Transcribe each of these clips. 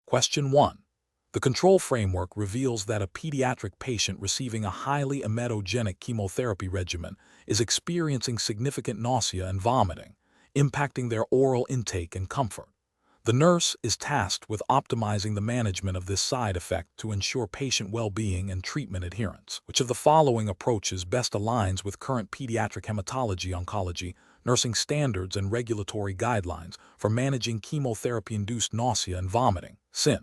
Question 1. The control framework reveals that a pediatric patient receiving a highly emetogenic chemotherapy regimen is experiencing significant nausea and vomiting, impacting their oral intake and comfort. The nurse is tasked with optimizing the management of this side effect to ensure patient well-being and treatment adherence. Which of the following approaches best aligns with current pediatric hematology oncology, nursing standards and regulatory guidelines for managing chemotherapy-induced nausea and vomiting, CINV?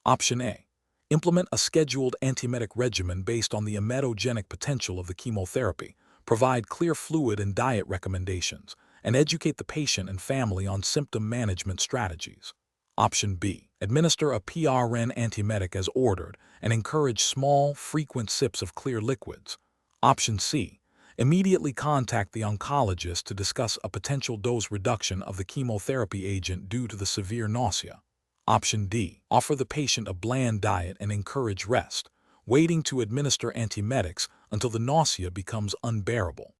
Option A. Implement a scheduled antiemetic regimen based on the emetogenic potential of the chemotherapy, provide clear fluid and diet recommendations, and educate the patient and family on symptom management strategies. Option B. Administer a PRN antiemetic as ordered and encourage small, frequent sips of clear liquids. Option C. Immediately contact the oncologist to discuss a potential dose reduction of the chemotherapy agent due to the severe nausea. Option D. Offer the patient a bland diet and encourage rest, waiting to administer antiemetics until the nausea becomes unbearable.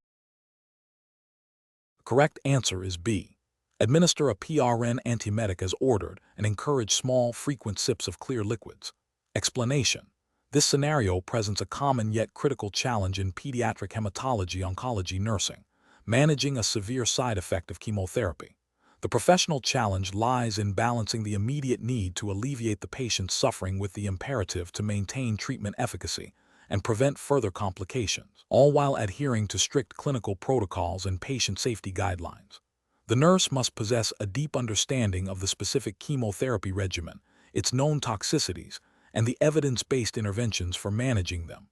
The correct answer is B. Administer a PRN antiemetic as ordered and encourage small, frequent sips of clear liquids. Explanation. This scenario presents a common yet critical challenge in pediatric hematology oncology nursing, managing a severe side effect of chemotherapy. The professional challenge lies in balancing the immediate need to alleviate the patient's suffering with the imperative to maintain treatment efficacy and prevent further complications, all while adhering to strict clinical protocols and patient safety guidelines. The nurse must possess a deep understanding of the specific chemotherapy regimen, its known toxicities, and the evidence-based interventions for managing them.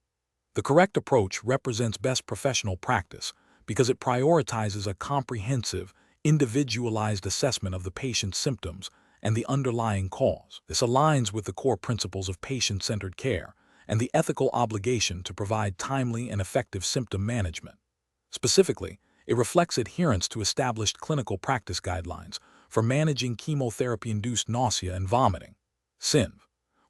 The correct approach represents best professional practice because it prioritizes a comprehensive, individualized assessment of the patient's symptoms and the underlying cause. This aligns with the core principles of patient-centered care and the ethical obligation to provide timely and effective symptom management. Specifically, it reflects adherence to established clinical practice guidelines for managing chemotherapy-induced nausea and vomiting, CINV,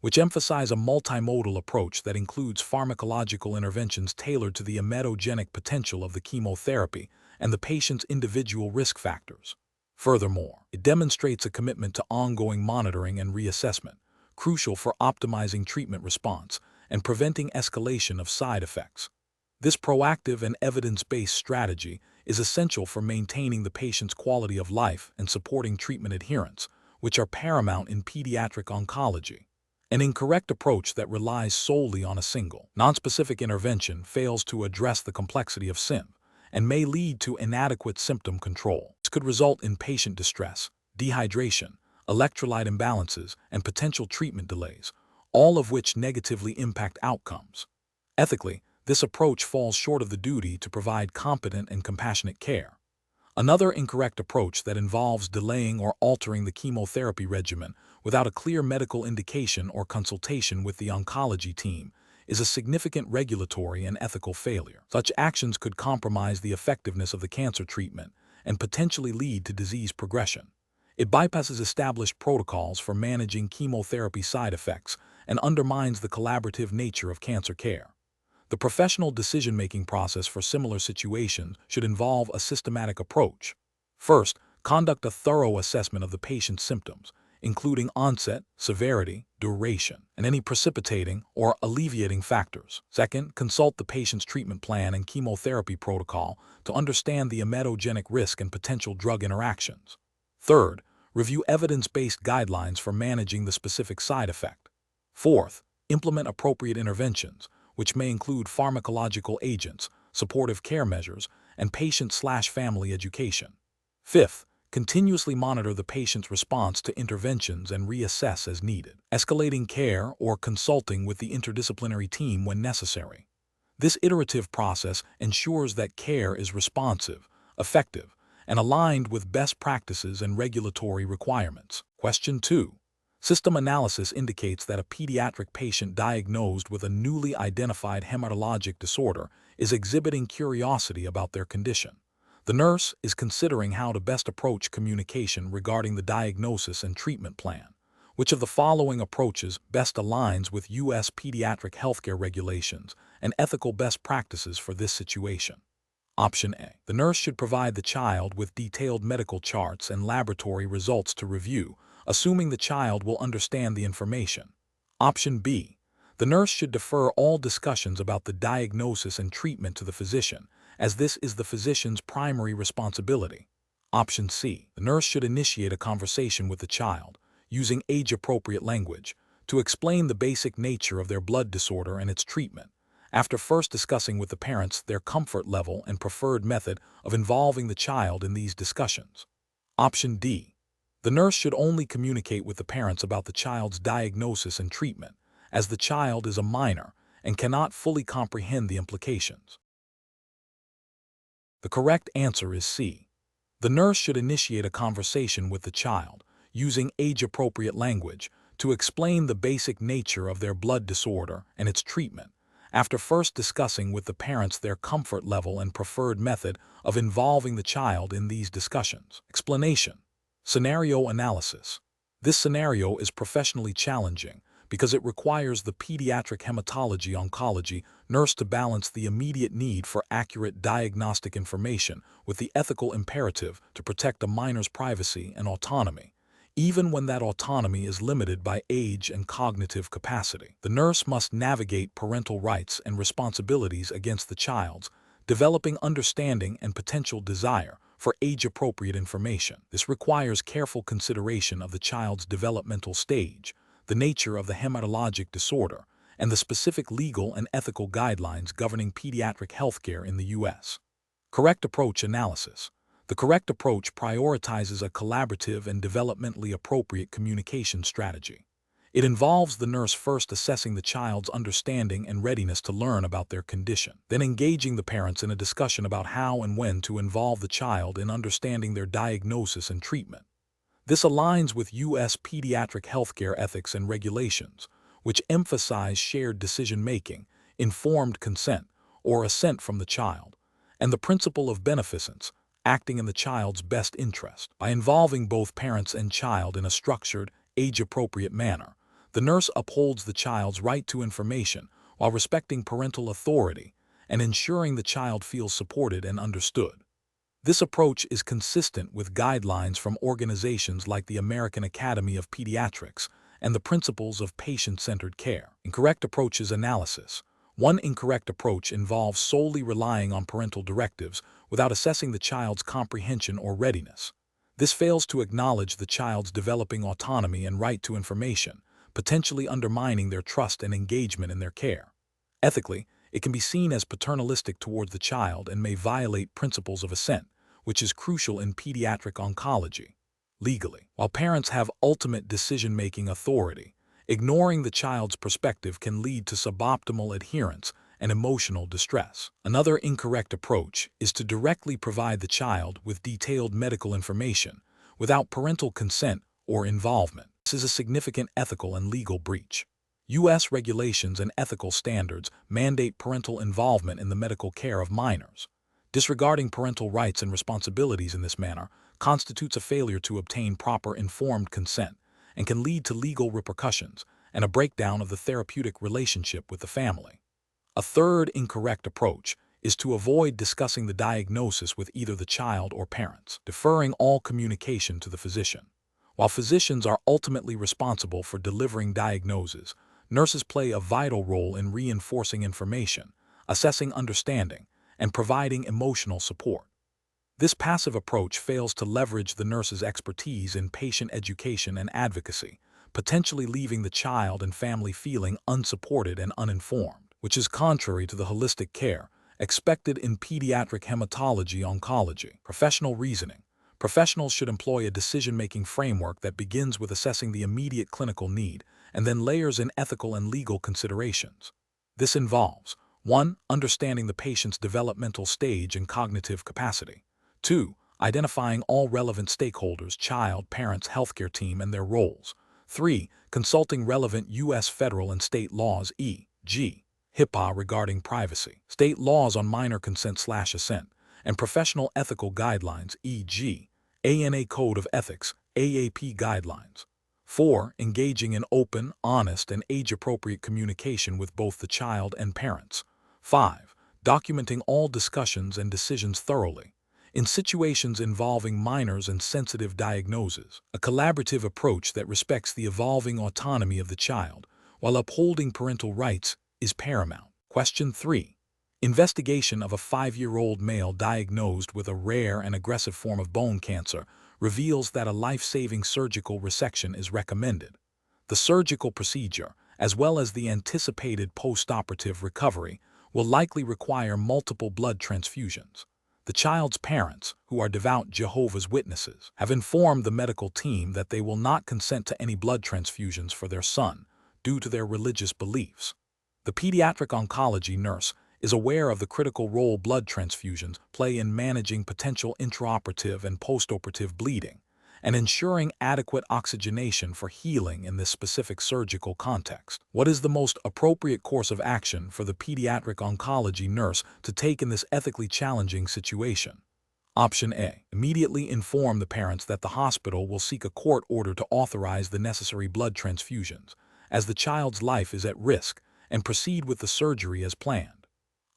which emphasize a multimodal approach that includes pharmacological interventions tailored to the emetogenic potential of the chemotherapy and the patient's individual risk factors. Furthermore, it demonstrates a commitment to ongoing monitoring and reassessment, crucial for optimizing treatment response and preventing escalation of side effects. This proactive and evidence-based strategy is essential for maintaining the patient's quality of life and supporting treatment adherence, which are paramount in pediatric oncology. An incorrect approach that relies solely on a single, nonspecific intervention fails to address the complexity of CINV and may lead to inadequate symptom control. This could result in patient distress, dehydration, electrolyte imbalances, and potential treatment delays, all of which negatively impact outcomes. Ethically, this approach falls short of the duty to provide competent and compassionate care. Another incorrect approach that involves delaying or altering the chemotherapy regimen without a clear medical indication or consultation with the oncology team is a significant regulatory and ethical failure. Such actions could compromise the effectiveness of the cancer treatment and potentially lead to disease progression. It bypasses established protocols for managing chemotherapy side effects and undermines the collaborative nature of cancer care. The professional decision-making process for similar situations should involve a systematic approach. First, conduct a thorough assessment of the patient's symptoms, including onset, severity, duration, and any precipitating or alleviating factors. Second, consult the patient's treatment plan and chemotherapy protocol to understand the emetogenic risk and potential drug interactions. Third, review evidence-based guidelines for managing the specific side effect. Fourth, implement appropriate interventions, which may include pharmacological agents, supportive care measures, and patient/family education. Fifth, continuously monitor the patient's response to interventions and reassess as needed, escalating care or consulting with the interdisciplinary team when necessary. This iterative process ensures that care is responsive, effective, and aligned with best practices and regulatory requirements. Question 2. System analysis indicates that a pediatric patient diagnosed with a newly identified hematologic disorder is exhibiting curiosity about their condition. The nurse is considering how to best approach communication regarding the diagnosis and treatment plan. Which of the following approaches best aligns with U.S. pediatric healthcare regulations and ethical best practices for this situation? Option A. The nurse should provide the child with detailed medical charts and laboratory results to review, assuming the child will understand the information. Option B. The nurse should defer all discussions about the diagnosis and treatment to the physician, as this is the physician's primary responsibility. Option C. The nurse should initiate a conversation with the child, using age-appropriate language, to explain the basic nature of their blood disorder and its treatment, after first discussing with the parents their comfort level and preferred method of involving the child in these discussions. Option D. The nurse should only communicate with the parents about the child's diagnosis and treatment, as the child is a minor and cannot fully comprehend the implications. The correct answer is C. The nurse should initiate a conversation with the child, using age-appropriate language, to explain the basic nature of their blood disorder and its treatment, after first discussing with the parents their comfort level and preferred method of involving the child in these discussions. Explanation. Scenario analysis. This scenario is professionally challenging because it requires the pediatric hematology oncology nurse to balance the immediate need for accurate diagnostic information with the ethical imperative to protect a minor's privacy and autonomy, even when that autonomy is limited by age and cognitive capacity. The nurse must navigate parental rights and responsibilities against the child's developing understanding and potential desire for age-appropriate information. This requires careful consideration of the child's developmental stage, the nature of the hematologic disorder, and the specific legal and ethical guidelines governing pediatric healthcare in the U.S. Correct approach analysis. The correct approach prioritizes a collaborative and developmentally appropriate communication strategy. It involves the nurse first assessing the child's understanding and readiness to learn about their condition, then engaging the parents in a discussion about how and when to involve the child in understanding their diagnosis and treatment. This aligns with U.S. pediatric healthcare ethics and regulations, which emphasize shared decision-making, informed consent, or assent from the child, and the principle of beneficence, acting in the child's best interest. By involving both parents and child in a structured, age-appropriate manner, the nurse upholds the child's right to information while respecting parental authority and ensuring the child feels supported and understood. This approach is consistent with guidelines from organizations like the American Academy of Pediatrics and the principles of patient-centered care. Incorrect approaches analysis. One incorrect approach involves solely relying on parental directives without assessing the child's comprehension or readiness. This fails to acknowledge the child's developing autonomy and right to information, potentially undermining their trust and engagement in their care. Ethically, it can be seen as paternalistic towards the child and may violate principles of assent, which is crucial in pediatric oncology. Legally, while parents have ultimate decision-making authority, ignoring the child's perspective can lead to suboptimal adherence and emotional distress. Another incorrect approach is to directly provide the child with detailed medical information without parental consent or involvement. This is a significant ethical and legal breach. U.S. regulations and ethical standards mandate parental involvement in the medical care of minors. Disregarding parental rights and responsibilities in this manner constitutes a failure to obtain proper informed consent and can lead to legal repercussions and a breakdown of the therapeutic relationship with the family. A third incorrect approach is to avoid discussing the diagnosis with either the child or parents, deferring all communication to the physician. While physicians are ultimately responsible for delivering diagnoses, nurses play a vital role in reinforcing information, assessing understanding, and providing emotional support. This passive approach fails to leverage the nurse's expertise in patient education and advocacy, potentially leaving the child and family feeling unsupported and uninformed, which is contrary to the holistic care expected in pediatric hematology oncology. Professional reasoning. Professionals should employ a decision-making framework that begins with assessing the immediate clinical need and then layers in ethical and legal considerations. This involves 1. Understanding the patient's developmental stage and cognitive capacity. 2. Identifying all relevant stakeholders, child, parents, healthcare team, and their roles. 3. Consulting relevant U.S. federal and state laws, e.g. HIPAA regarding privacy, state laws on minor consent/assent, and professional ethical guidelines, e.g. ANA Code of Ethics, AAP guidelines. 4. Engaging in open, honest, and age-appropriate communication with both the child and parents. 5. Documenting all discussions and decisions thoroughly, in situations involving minors and sensitive diagnoses. A collaborative approach that respects the evolving autonomy of the child while upholding parental rights is paramount. Question 3. Investigation of a 5-year-old male diagnosed with a rare and aggressive form of bone cancer reveals that a life-saving surgical resection is recommended. The surgical procedure, as well as the anticipated post-operative recovery, will likely require multiple blood transfusions. The child's parents, who are devout Jehovah's Witnesses, have informed the medical team that they will not consent to any blood transfusions for their son due to their religious beliefs. The pediatric oncology nurse is aware of the critical role blood transfusions play in managing potential intraoperative and postoperative bleeding and ensuring adequate oxygenation for healing in this specific surgical context. What is the most appropriate course of action for the pediatric oncology nurse to take in this ethically challenging situation? Option A. Immediately inform the parents that the hospital will seek a court order to authorize the necessary blood transfusions, as the child's life is at risk, and proceed with the surgery as planned.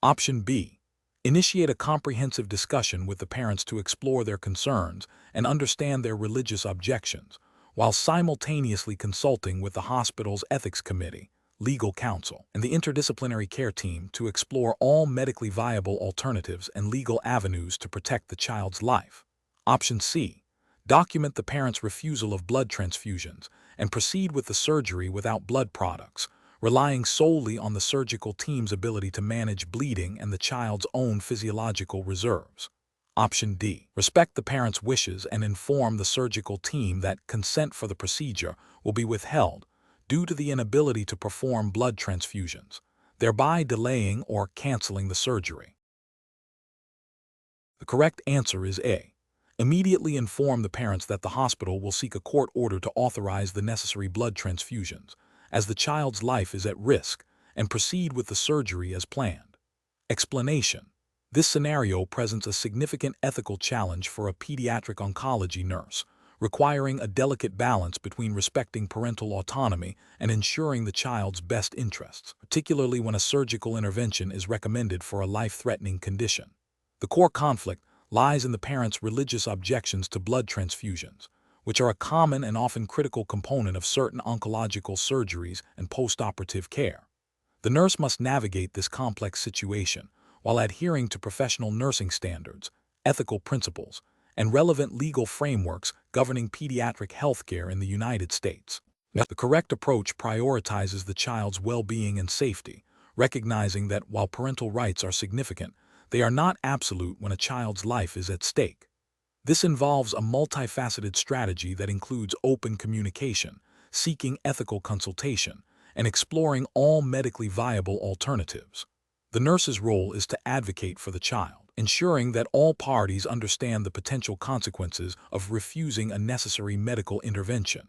Option B. Initiate a comprehensive discussion with the parents to explore their concerns and understand their religious objections, while simultaneously consulting with the hospital's ethics committee, legal counsel, and the interdisciplinary care team to explore all medically viable alternatives and legal avenues to protect the child's life. Option C. Document the parents' refusal of blood transfusions and proceed with the surgery without blood products, relying solely on the surgical team's ability to manage bleeding and the child's own physiological reserves. Option D. Respect the parents' wishes and inform the surgical team that consent for the procedure will be withheld due to the inability to perform blood transfusions, thereby delaying or canceling the surgery. The correct answer is A. Immediately inform the parents that the hospital will seek a court order to authorize the necessary blood transfusions, as the child's life is at risk, and proceed with the surgery as planned. Explanation. This scenario presents a significant ethical challenge for a pediatric oncology nurse, requiring a delicate balance between respecting parental autonomy and ensuring the child's best interests, particularly when a surgical intervention is recommended for a life-threatening condition. The core conflict lies in the parents' religious objections to blood transfusions, which are a common and often critical component of certain oncological surgeries and post-operative care. The nurse must navigate this complex situation while adhering to professional nursing standards, ethical principles, and relevant legal frameworks governing pediatric healthcare in the United States. The correct approach prioritizes the child's well-being and safety, recognizing that while parental rights are significant, they are not absolute when a child's life is at stake. This involves a multifaceted strategy that includes open communication, seeking ethical consultation, and exploring all medically viable alternatives. The nurse's role is to advocate for the child, ensuring that all parties understand the potential consequences of refusing a necessary medical intervention.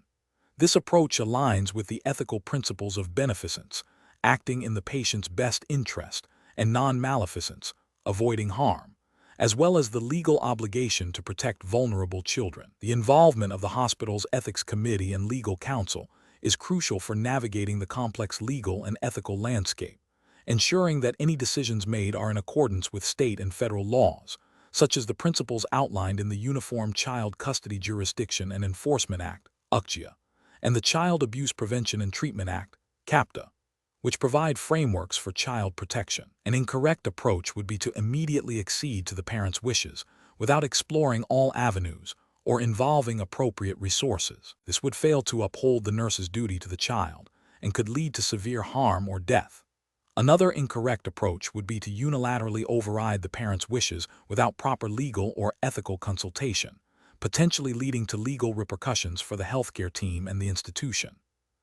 This approach aligns with the ethical principles of beneficence, acting in the patient's best interest, and non-maleficence, avoiding harm, as well as the legal obligation to protect vulnerable children. The involvement of the hospital's ethics committee and legal counsel is crucial for navigating the complex legal and ethical landscape, ensuring that any decisions made are in accordance with state and federal laws, such as the principles outlined in the Uniform Child Custody Jurisdiction and Enforcement Act, UCJA, and the Child Abuse Prevention and Treatment Act, CAPTA, which provide frameworks for child protection. An incorrect approach would be to immediately accede to the parents' wishes without exploring all avenues or involving appropriate resources. This would fail to uphold the nurse's duty to the child and could lead to severe harm or death. Another incorrect approach would be to unilaterally override the parents' wishes without proper legal or ethical consultation, potentially leading to legal repercussions for the healthcare team and the institution.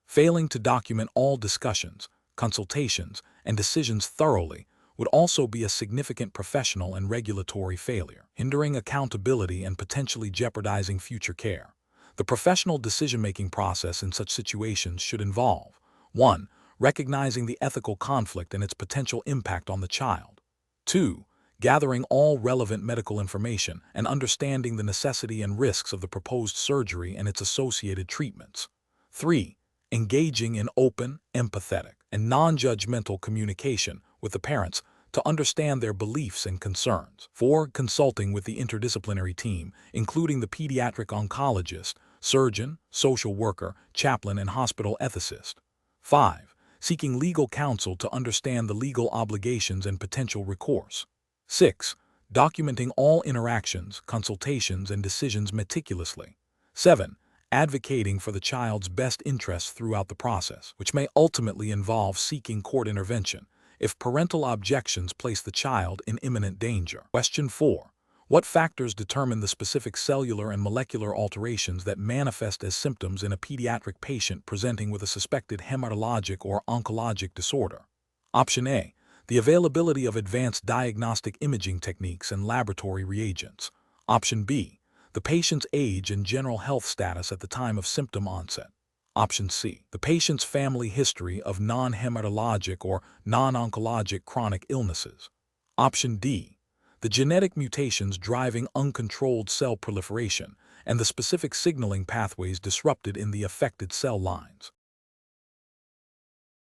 Failing to document all discussions, consultations, and decisions thoroughly would also be a significant professional and regulatory failure, hindering accountability and potentially jeopardizing future care. The professional decision-making process in such situations should involve 1. Recognizing the ethical conflict and its potential impact on the child. 2. Gathering all relevant medical information and understanding the necessity and risks of the proposed surgery and its associated treatments. 3. Engaging in open, empathetic, and non-judgmental communication with the parents to understand their beliefs and concerns. 4. Consulting with the interdisciplinary team, including the pediatric oncologist, surgeon, social worker, chaplain, and hospital ethicist. 5. Seeking legal counsel to understand the legal obligations and potential recourse. 6. Documenting all interactions, consultations, and decisions meticulously. 7. Advocating for the child's best interests throughout the process, which may ultimately involve seeking court intervention if parental objections place the child in imminent danger. Question 4. What factors determine the specific cellular and molecular alterations that manifest as symptoms in a pediatric patient presenting with a suspected hematologic or oncologic disorder? Option A. The availability of advanced diagnostic imaging techniques and laboratory reagents. Option B. The patient's age and general health status at the time of symptom onset. Option C. The patient's family history of non-hematologic or non-oncologic chronic illnesses. Option D. The genetic mutations driving uncontrolled cell proliferation and the specific signaling pathways disrupted in the affected cell lines.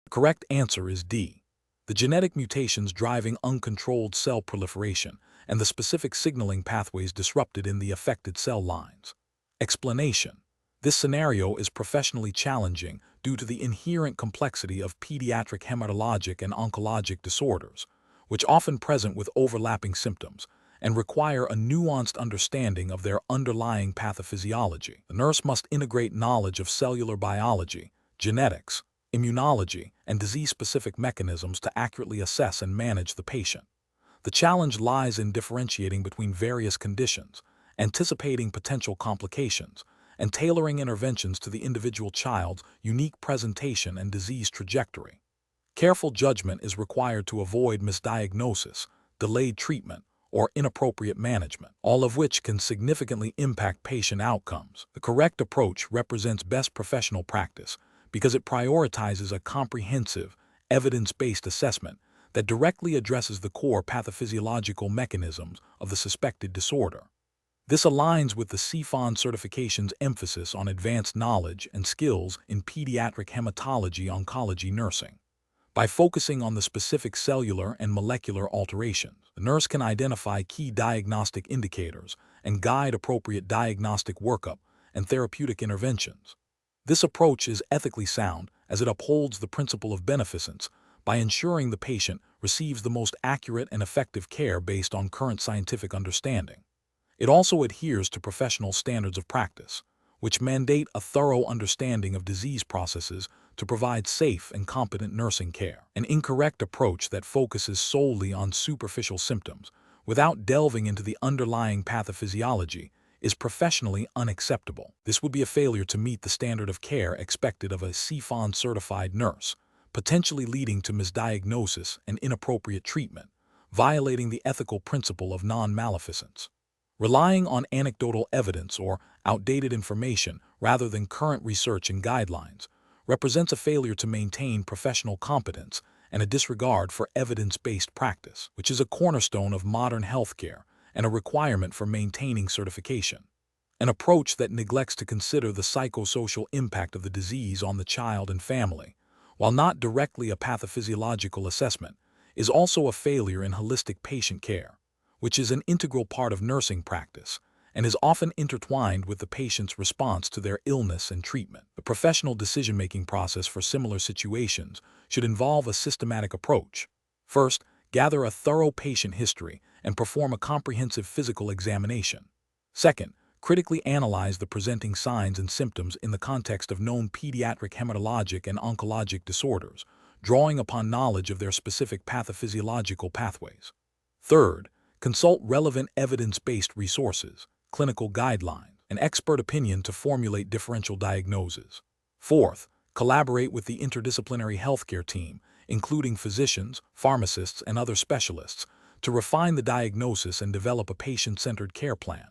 The correct answer is D. The genetic mutations driving uncontrolled cell proliferation and the specific signaling pathways disrupted in the affected cell lines. Explanation. This scenario is professionally challenging due to the inherent complexity of pediatric hematologic and oncologic disorders, which often present with overlapping symptoms and require a nuanced understanding of their underlying pathophysiology. The nurse must integrate knowledge of cellular biology, genetics, immunology, and disease-specific mechanisms to accurately assess and manage the patient. The challenge lies in differentiating between various conditions, anticipating potential complications, and tailoring interventions to the individual child's unique presentation and disease trajectory. Careful judgment is required to avoid misdiagnosis, delayed treatment, or inappropriate management, all of which can significantly impact patient outcomes. The correct approach represents best professional practice because it prioritizes a comprehensive, evidence-based assessment that directly addresses the core pathophysiological mechanisms of the suspected disorder. This aligns with the CPHON certification's emphasis on advanced knowledge and skills in pediatric hematology oncology nursing. By focusing on the specific cellular and molecular alterations, the nurse can identify key diagnostic indicators and guide appropriate diagnostic workup and therapeutic interventions. This approach is ethically sound as it upholds the principle of beneficence by ensuring the patient receives the most accurate and effective care based on current scientific understanding. It also adheres to professional standards of practice, which mandate a thorough understanding of disease processes to provide safe and competent nursing care. An incorrect approach that focuses solely on superficial symptoms without delving into the underlying pathophysiology is professionally unacceptable. This would be a failure to meet the standard of care expected of a CPHON-certified nurse, potentially leading to misdiagnosis and inappropriate treatment, violating the ethical principle of non-maleficence. Relying on anecdotal evidence or outdated information rather than current research and guidelines represents a failure to maintain professional competence and a disregard for evidence-based practice, which is a cornerstone of modern healthcare and a requirement for maintaining certification. An approach that neglects to consider the psychosocial impact of the disease on the child and family, while not directly a pathophysiological assessment, is also a failure in holistic patient care, which is an integral part of nursing practice and is often intertwined with the patient's response to their illness and treatment. The professional decision-making process for similar situations should involve a systematic approach. First, gather a thorough patient history and perform a comprehensive physical examination. Second, critically analyze the presenting signs and symptoms in the context of known pediatric hematologic and oncologic disorders, drawing upon knowledge of their specific pathophysiological pathways. Third, consult relevant evidence-based resources, clinical guidelines, and expert opinion to formulate differential diagnoses. Fourth, collaborate with the interdisciplinary healthcare team, including physicians, pharmacists, and other specialists, to refine the diagnosis and develop a patient-centered care plan.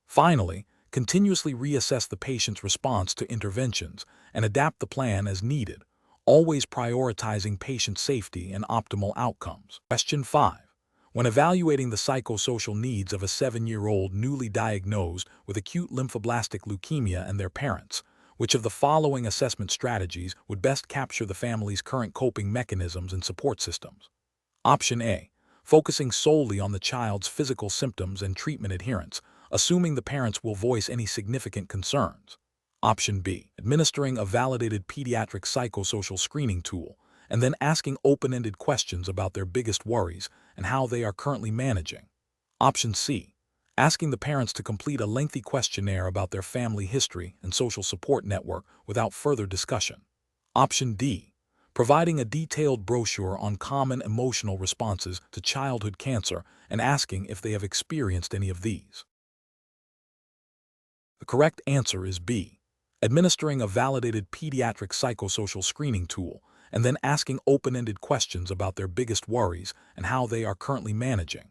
Finally, continuously reassess the patient's response to interventions and adapt the plan as needed, always prioritizing patient safety and optimal outcomes. Question 5. When evaluating the psychosocial needs of a 7-year-old newly diagnosed with acute lymphoblastic leukemia and their parents, which of the following assessment strategies would best capture the family's current coping mechanisms and support systems? Option A. focusing solely on the child's physical symptoms and treatment adherence, assuming the parents will voice any significant concerns. Option B, administering a validated pediatric psychosocial screening tool, and then asking open-ended questions about their biggest worries and how they are currently managing. Option C, asking the parents to complete a lengthy questionnaire about their family history and social support network without further discussion. Option D, providing a detailed brochure on common emotional responses to childhood cancer and asking if they have experienced any of these. The correct answer is B, administering a validated pediatric psychosocial screening tool and then asking open-ended questions about their biggest worries and how they are currently managing.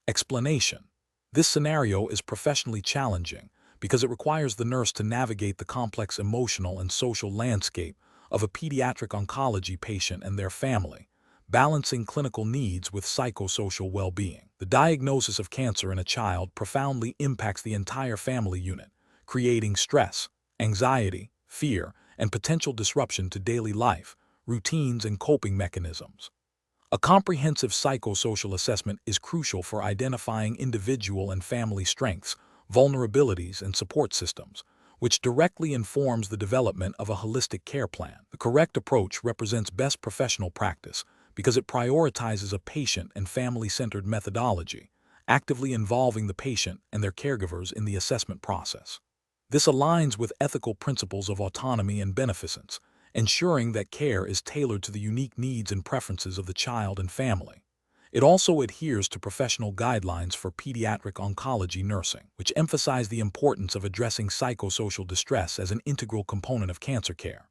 Explanation. This scenario is professionally challenging because it requires the nurse to navigate the complex emotional and social landscape of a pediatric oncology patient and their family, balancing clinical needs with psychosocial well-being. The diagnosis of cancer in a child profoundly impacts the entire family unit, creating stress, anxiety, fear, and potential disruption to daily life, routines, and coping mechanisms. A comprehensive psychosocial assessment is crucial for identifying individual and family strengths, vulnerabilities, and support systems, which directly informs the development of a holistic care plan. The correct approach represents best professional practice because it prioritizes a patient and family-centered methodology, actively involving the patient and their caregivers in the assessment process. This aligns with ethical principles of autonomy and beneficence, ensuring that care is tailored to the unique needs and preferences of the child and family. It also adheres to professional guidelines for pediatric oncology nursing, which emphasize the importance of addressing psychosocial distress as an integral component of cancer care.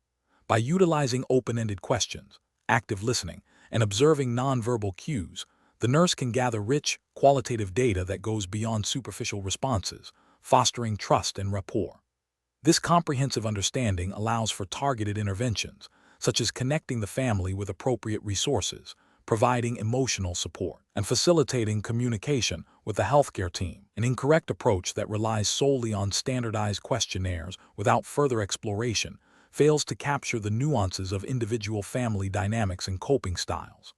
By utilizing open-ended questions, active listening, and observing nonverbal cues, the nurse can gather rich, qualitative data that goes beyond superficial responses, fostering trust and rapport. This comprehensive understanding allows for targeted interventions, such as connecting the family with appropriate resources, providing emotional support, and facilitating communication with the healthcare team. An incorrect approach that relies solely on standardized questionnaires without further exploration fails to capture the nuances of individual family dynamics and coping styles.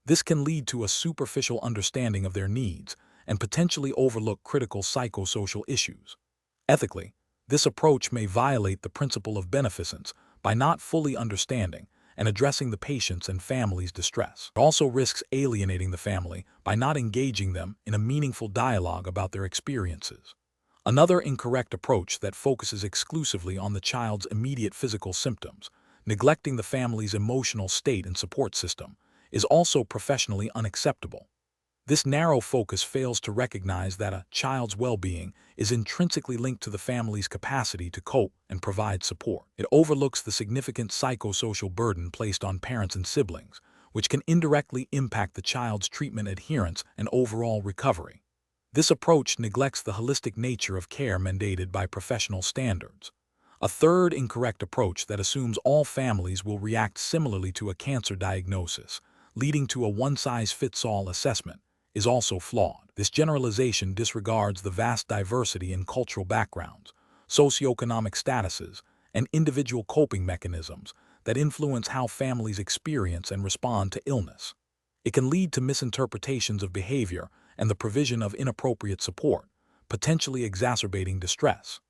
This can lead to a superficial understanding of their needs and potentially overlook critical psychosocial issues. Ethically, this approach may violate the principle of beneficence by not fully understanding and addressing the patient's and family's distress. It also risks alienating the family by not engaging them in a meaningful dialogue about their experiences. Another incorrect approach that focuses exclusively on the child's immediate physical symptoms, neglecting the family's emotional state and support system, is also professionally unacceptable. This narrow focus fails to recognize that a child's well-being is intrinsically linked to the family's capacity to cope and provide support. It overlooks the significant psychosocial burden placed on parents and siblings, which can indirectly impact the child's treatment adherence and overall recovery. This approach neglects the holistic nature of care mandated by professional standards. A third incorrect approach that assumes all families will react similarly to a cancer diagnosis, leading to a one-size-fits-all assessment, is also flawed. This generalization disregards the vast diversity in cultural backgrounds, socioeconomic statuses, and individual coping mechanisms that influence how families experience and respond to illness. It can lead to misinterpretations of behavior and the provision of inappropriate support, potentially exacerbating distress.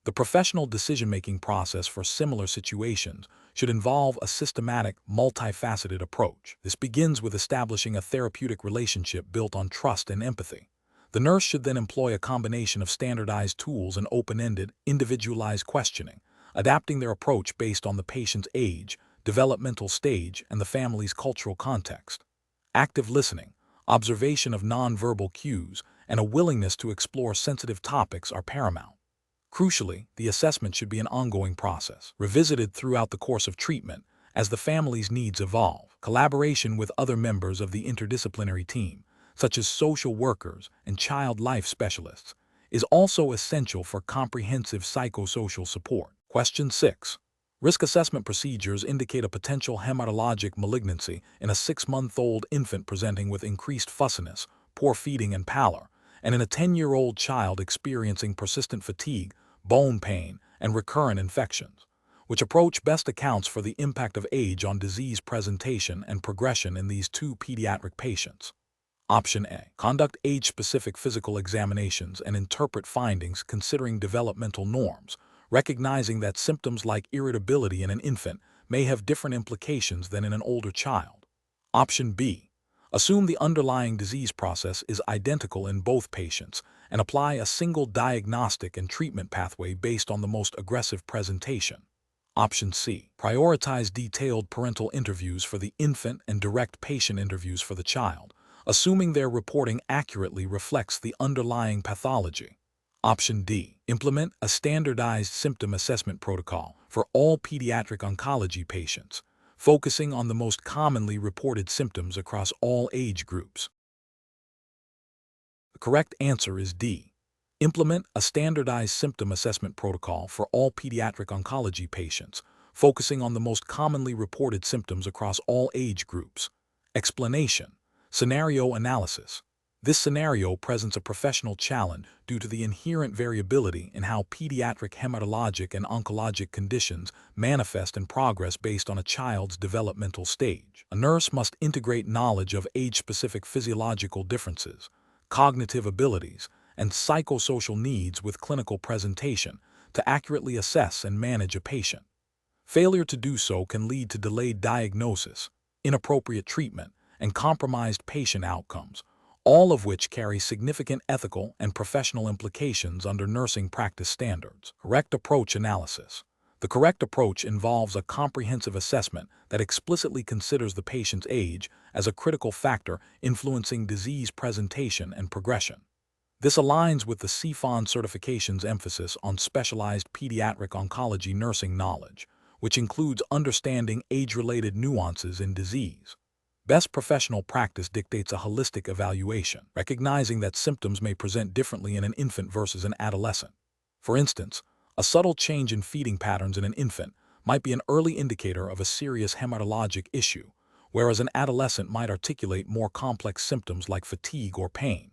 The professional decision-making process for similar situations should involve a systematic, multifaceted approach. This begins with establishing a therapeutic relationship built on trust and empathy. The nurse should then employ a combination of standardized tools and open-ended, individualized questioning, adapting their approach based on the patient's age, developmental stage, and the family's cultural context. Active listening, observation of nonverbal cues, and a willingness to explore sensitive topics are paramount. Crucially, the assessment should be an ongoing process, revisited throughout the course of treatment as the family's needs evolve. Collaboration with other members of the interdisciplinary team, such as social workers and child life specialists, is also essential for comprehensive psychosocial support. Question 6. Risk assessment procedures indicate a potential hematologic malignancy in a 6-month-old infant presenting with increased fussiness, poor feeding, and pallor, and in a 10-year-old child experiencing persistent fatigue, bone pain, and recurrent infections. Which approach best accounts for the impact of age on disease presentation and progression in these two pediatric patients? Option A. Conduct age-specific physical examinations and interpret findings considering developmental norms, recognizing that symptoms like irritability in an infant may have different implications than in an older child. Option B. Assume the underlying disease process is identical in both patients and apply a single diagnostic and treatment pathway based on the most aggressive presentation. Option C. Prioritize detailed parental interviews for the infant and direct patient interviews for the child, assuming their reporting accurately reflects the underlying pathology. Option D. Implement a standardized symptom assessment protocol for all pediatric oncology patients, focusing on the most commonly reported symptoms across all age groups. The correct answer is D. Implement a standardized symptom assessment protocol for all pediatric oncology patients, focusing on the most commonly reported symptoms across all age groups. Explanation: scenario analysis. This scenario presents a professional challenge due to the inherent variability in how pediatric hematologic and oncologic conditions manifest and progress based on a child's developmental stage. A nurse must integrate knowledge of age-specific physiological differences, cognitive abilities, and psychosocial needs with clinical presentation to accurately assess and manage a patient. Failure to do so can lead to delayed diagnosis, inappropriate treatment, and compromised patient outcomes, all of which carry significant ethical and professional implications under nursing practice standards. Correct approach analysis. The correct approach involves a comprehensive assessment that explicitly considers the patient's age as a critical factor influencing disease presentation and progression. This aligns with the CPHON certification's emphasis on specialized pediatric oncology nursing knowledge, which includes understanding age-related nuances in disease. Best professional practice dictates a holistic evaluation, recognizing that symptoms may present differently in an infant versus an adolescent. For instance, a subtle change in feeding patterns in an infant might be an early indicator of a serious hematologic issue, whereas an adolescent might articulate more complex symptoms like fatigue or pain.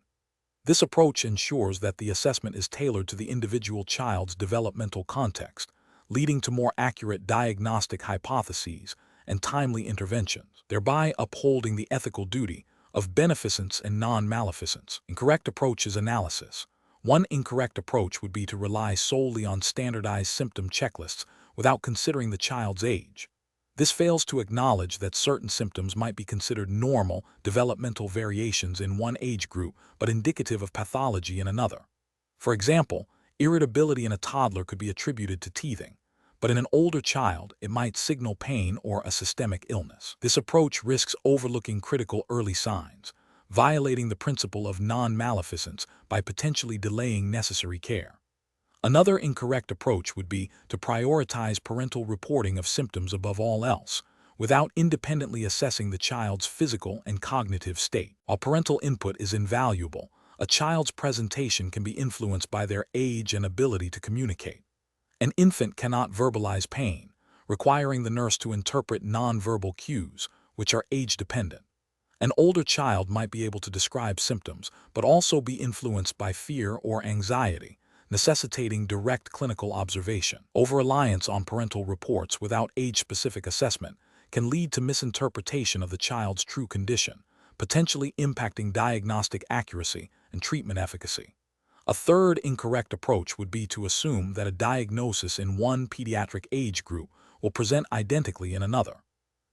This approach ensures that the assessment is tailored to the individual child's developmental context, leading to more accurate diagnostic hypotheses and timely interventions, thereby upholding the ethical duty of beneficence and non-maleficence. Incorrect approach is analysis. One incorrect approach would be to rely solely on standardized symptom checklists without considering the child's age. This fails to acknowledge that certain symptoms might be considered normal developmental variations in one age group but indicative of pathology in another. For example, irritability in a toddler could be attributed to teething, but in an older child, it might signal pain or a systemic illness. This approach risks overlooking critical early signs, violating the principle of non-maleficence by potentially delaying necessary care. Another incorrect approach would be to prioritize parental reporting of symptoms above all else, without independently assessing the child's physical and cognitive state. While parental input is invaluable, a child's presentation can be influenced by their age and ability to communicate. An infant cannot verbalize pain, requiring the nurse to interpret nonverbal cues, which are age-dependent. An older child might be able to describe symptoms, but also be influenced by fear or anxiety, necessitating direct clinical observation. Over-reliance on parental reports without age-specific assessment can lead to misinterpretation of the child's true condition, potentially impacting diagnostic accuracy and treatment efficacy. A third incorrect approach would be to assume that a diagnosis in one pediatric age group will present identically in another.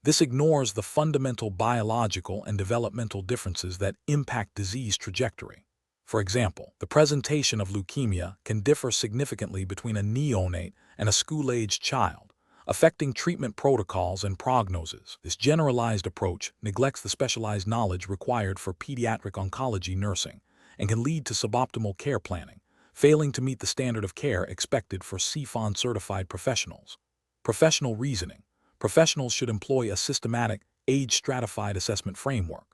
This ignores the fundamental biological and developmental differences that impact disease trajectory. For example, the presentation of leukemia can differ significantly between a neonate and a school-aged child, affecting treatment protocols and prognoses. This generalized approach neglects the specialized knowledge required for pediatric oncology nursing and can lead to suboptimal care planning, failing to meet the standard of care expected for CPHON-certified professionals. Professional reasoning. Professionals should employ a systematic, age-stratified assessment framework.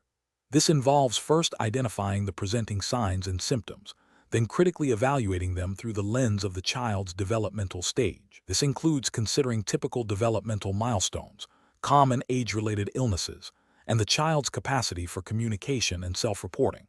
This involves first identifying the presenting signs and symptoms, then critically evaluating them through the lens of the child's developmental stage. This includes considering typical developmental milestones, common age-related illnesses, and the child's capacity for communication and self-reporting.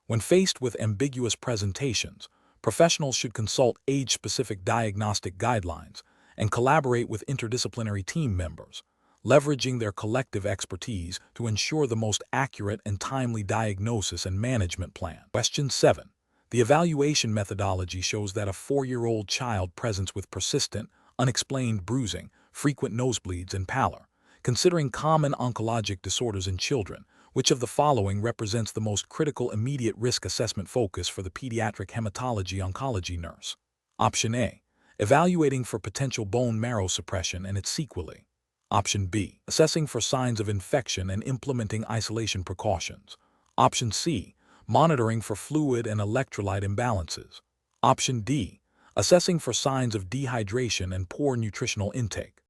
When faced with ambiguous presentations, professionals should consult age-specific diagnostic guidelines and collaborate with interdisciplinary team members, leveraging their collective expertise to ensure the most accurate and timely diagnosis and management plan. Question 7. The evaluation methodology shows that a 4-year-old child presents with persistent, unexplained bruising, frequent nosebleeds, and pallor. Considering common oncologic disorders in children, which of the following represents the most critical immediate risk assessment focus for the pediatric hematology oncology nurse? Option A. Evaluating for potential bone marrow suppression and its sequelae. Option B. Assessing for signs of infection and implementing isolation precautions. Option C. Monitoring for fluid and electrolyte imbalances. Option D. Assessing for signs of dehydration and poor nutritional intake.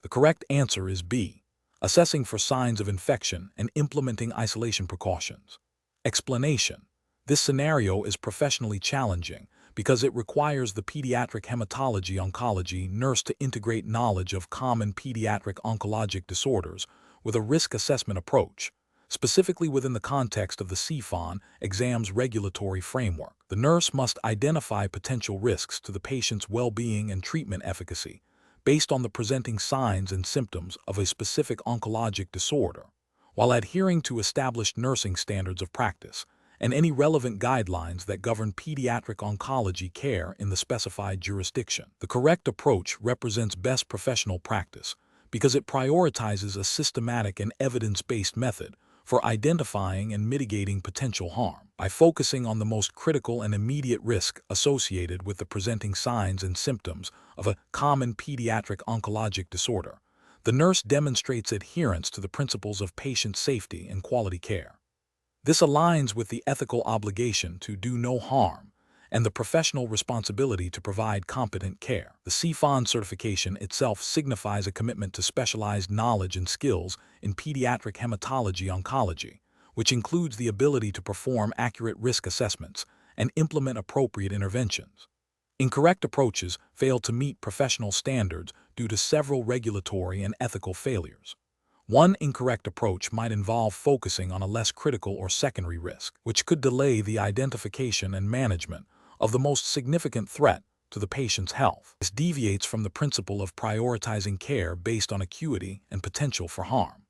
The correct answer is B. Assessing for signs of infection and implementing isolation precautions. Explanation. This scenario is professionally challenging because it requires the pediatric hematology oncology nurse to integrate knowledge of common pediatric oncologic disorders with a risk assessment approach, specifically within the context of the CPHON exam's regulatory framework. The nurse must identify potential risks to the patient's well-being and treatment efficacy based on the presenting signs and symptoms of a specific oncologic disorder, while adhering to established nursing standards of practice and any relevant guidelines that govern pediatric oncology care in the specified jurisdiction. The correct approach represents best professional practice because it prioritizes a systematic and evidence-based method for identifying and mitigating potential harm. By focusing on the most critical and immediate risk associated with the presenting signs and symptoms of a common pediatric oncologic disorder, the nurse demonstrates adherence to the principles of patient safety and quality care. This aligns with the ethical obligation to do no harm and the professional responsibility to provide competent care. The CPHON certification itself signifies a commitment to specialized knowledge and skills in pediatric hematology oncology, which includes the ability to perform accurate risk assessments and implement appropriate interventions. Incorrect approaches fail to meet professional standards due to several regulatory and ethical failures. One incorrect approach might involve focusing on a less critical or secondary risk, which could delay the identification and management of the most significant threat to the patient's health. This deviates from the principle of prioritizing care based on acuity and potential for harm.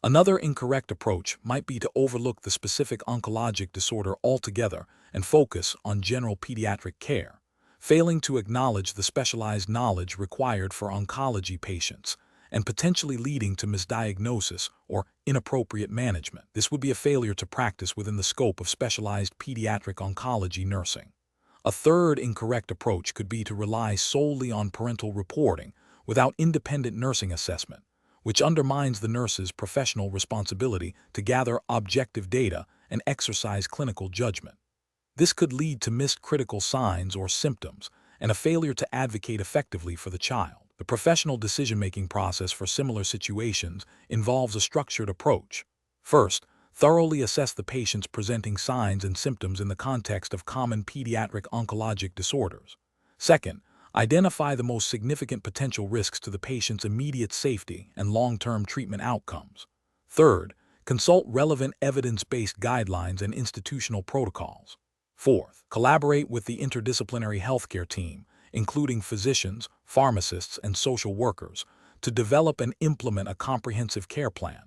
Another incorrect approach might be to overlook the specific oncologic disorder altogether and focus on general pediatric care, failing to acknowledge the specialized knowledge required for oncology patients and potentially leading to misdiagnosis or inappropriate management. This would be a failure to practice within the scope of specialized pediatric oncology nursing. A third incorrect approach could be to rely solely on parental reporting without independent nursing assessment, which undermines the nurse's professional responsibility to gather objective data and exercise clinical judgment. This could lead to missed critical signs or symptoms and a failure to advocate effectively for the child. The professional decision-making process for similar situations involves a structured approach. First, thoroughly assess the patient's presenting signs and symptoms in the context of common pediatric oncologic disorders. Second, identify the most significant potential risks to the patient's immediate safety and long-term treatment outcomes. Third, consult relevant evidence-based guidelines and institutional protocols. Fourth, collaborate with the interdisciplinary healthcare team, including physicians, pharmacists, and social workers, to develop and implement a comprehensive care plan.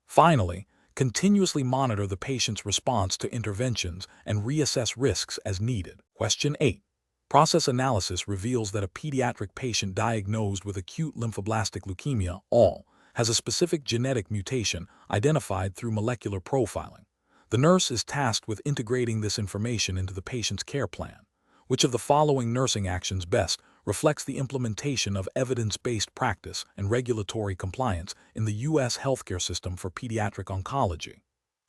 Finally, continuously monitor the patient's response to interventions and reassess risks as needed. Question 8. Process analysis reveals that a pediatric patient diagnosed with acute lymphoblastic leukemia, ALL, has a specific genetic mutation identified through molecular profiling. The nurse is tasked with integrating this information into the patient's care plan. Which of the following nursing actions best reflects the implementation of evidence-based practice and regulatory compliance in the U.S. healthcare system for pediatric oncology?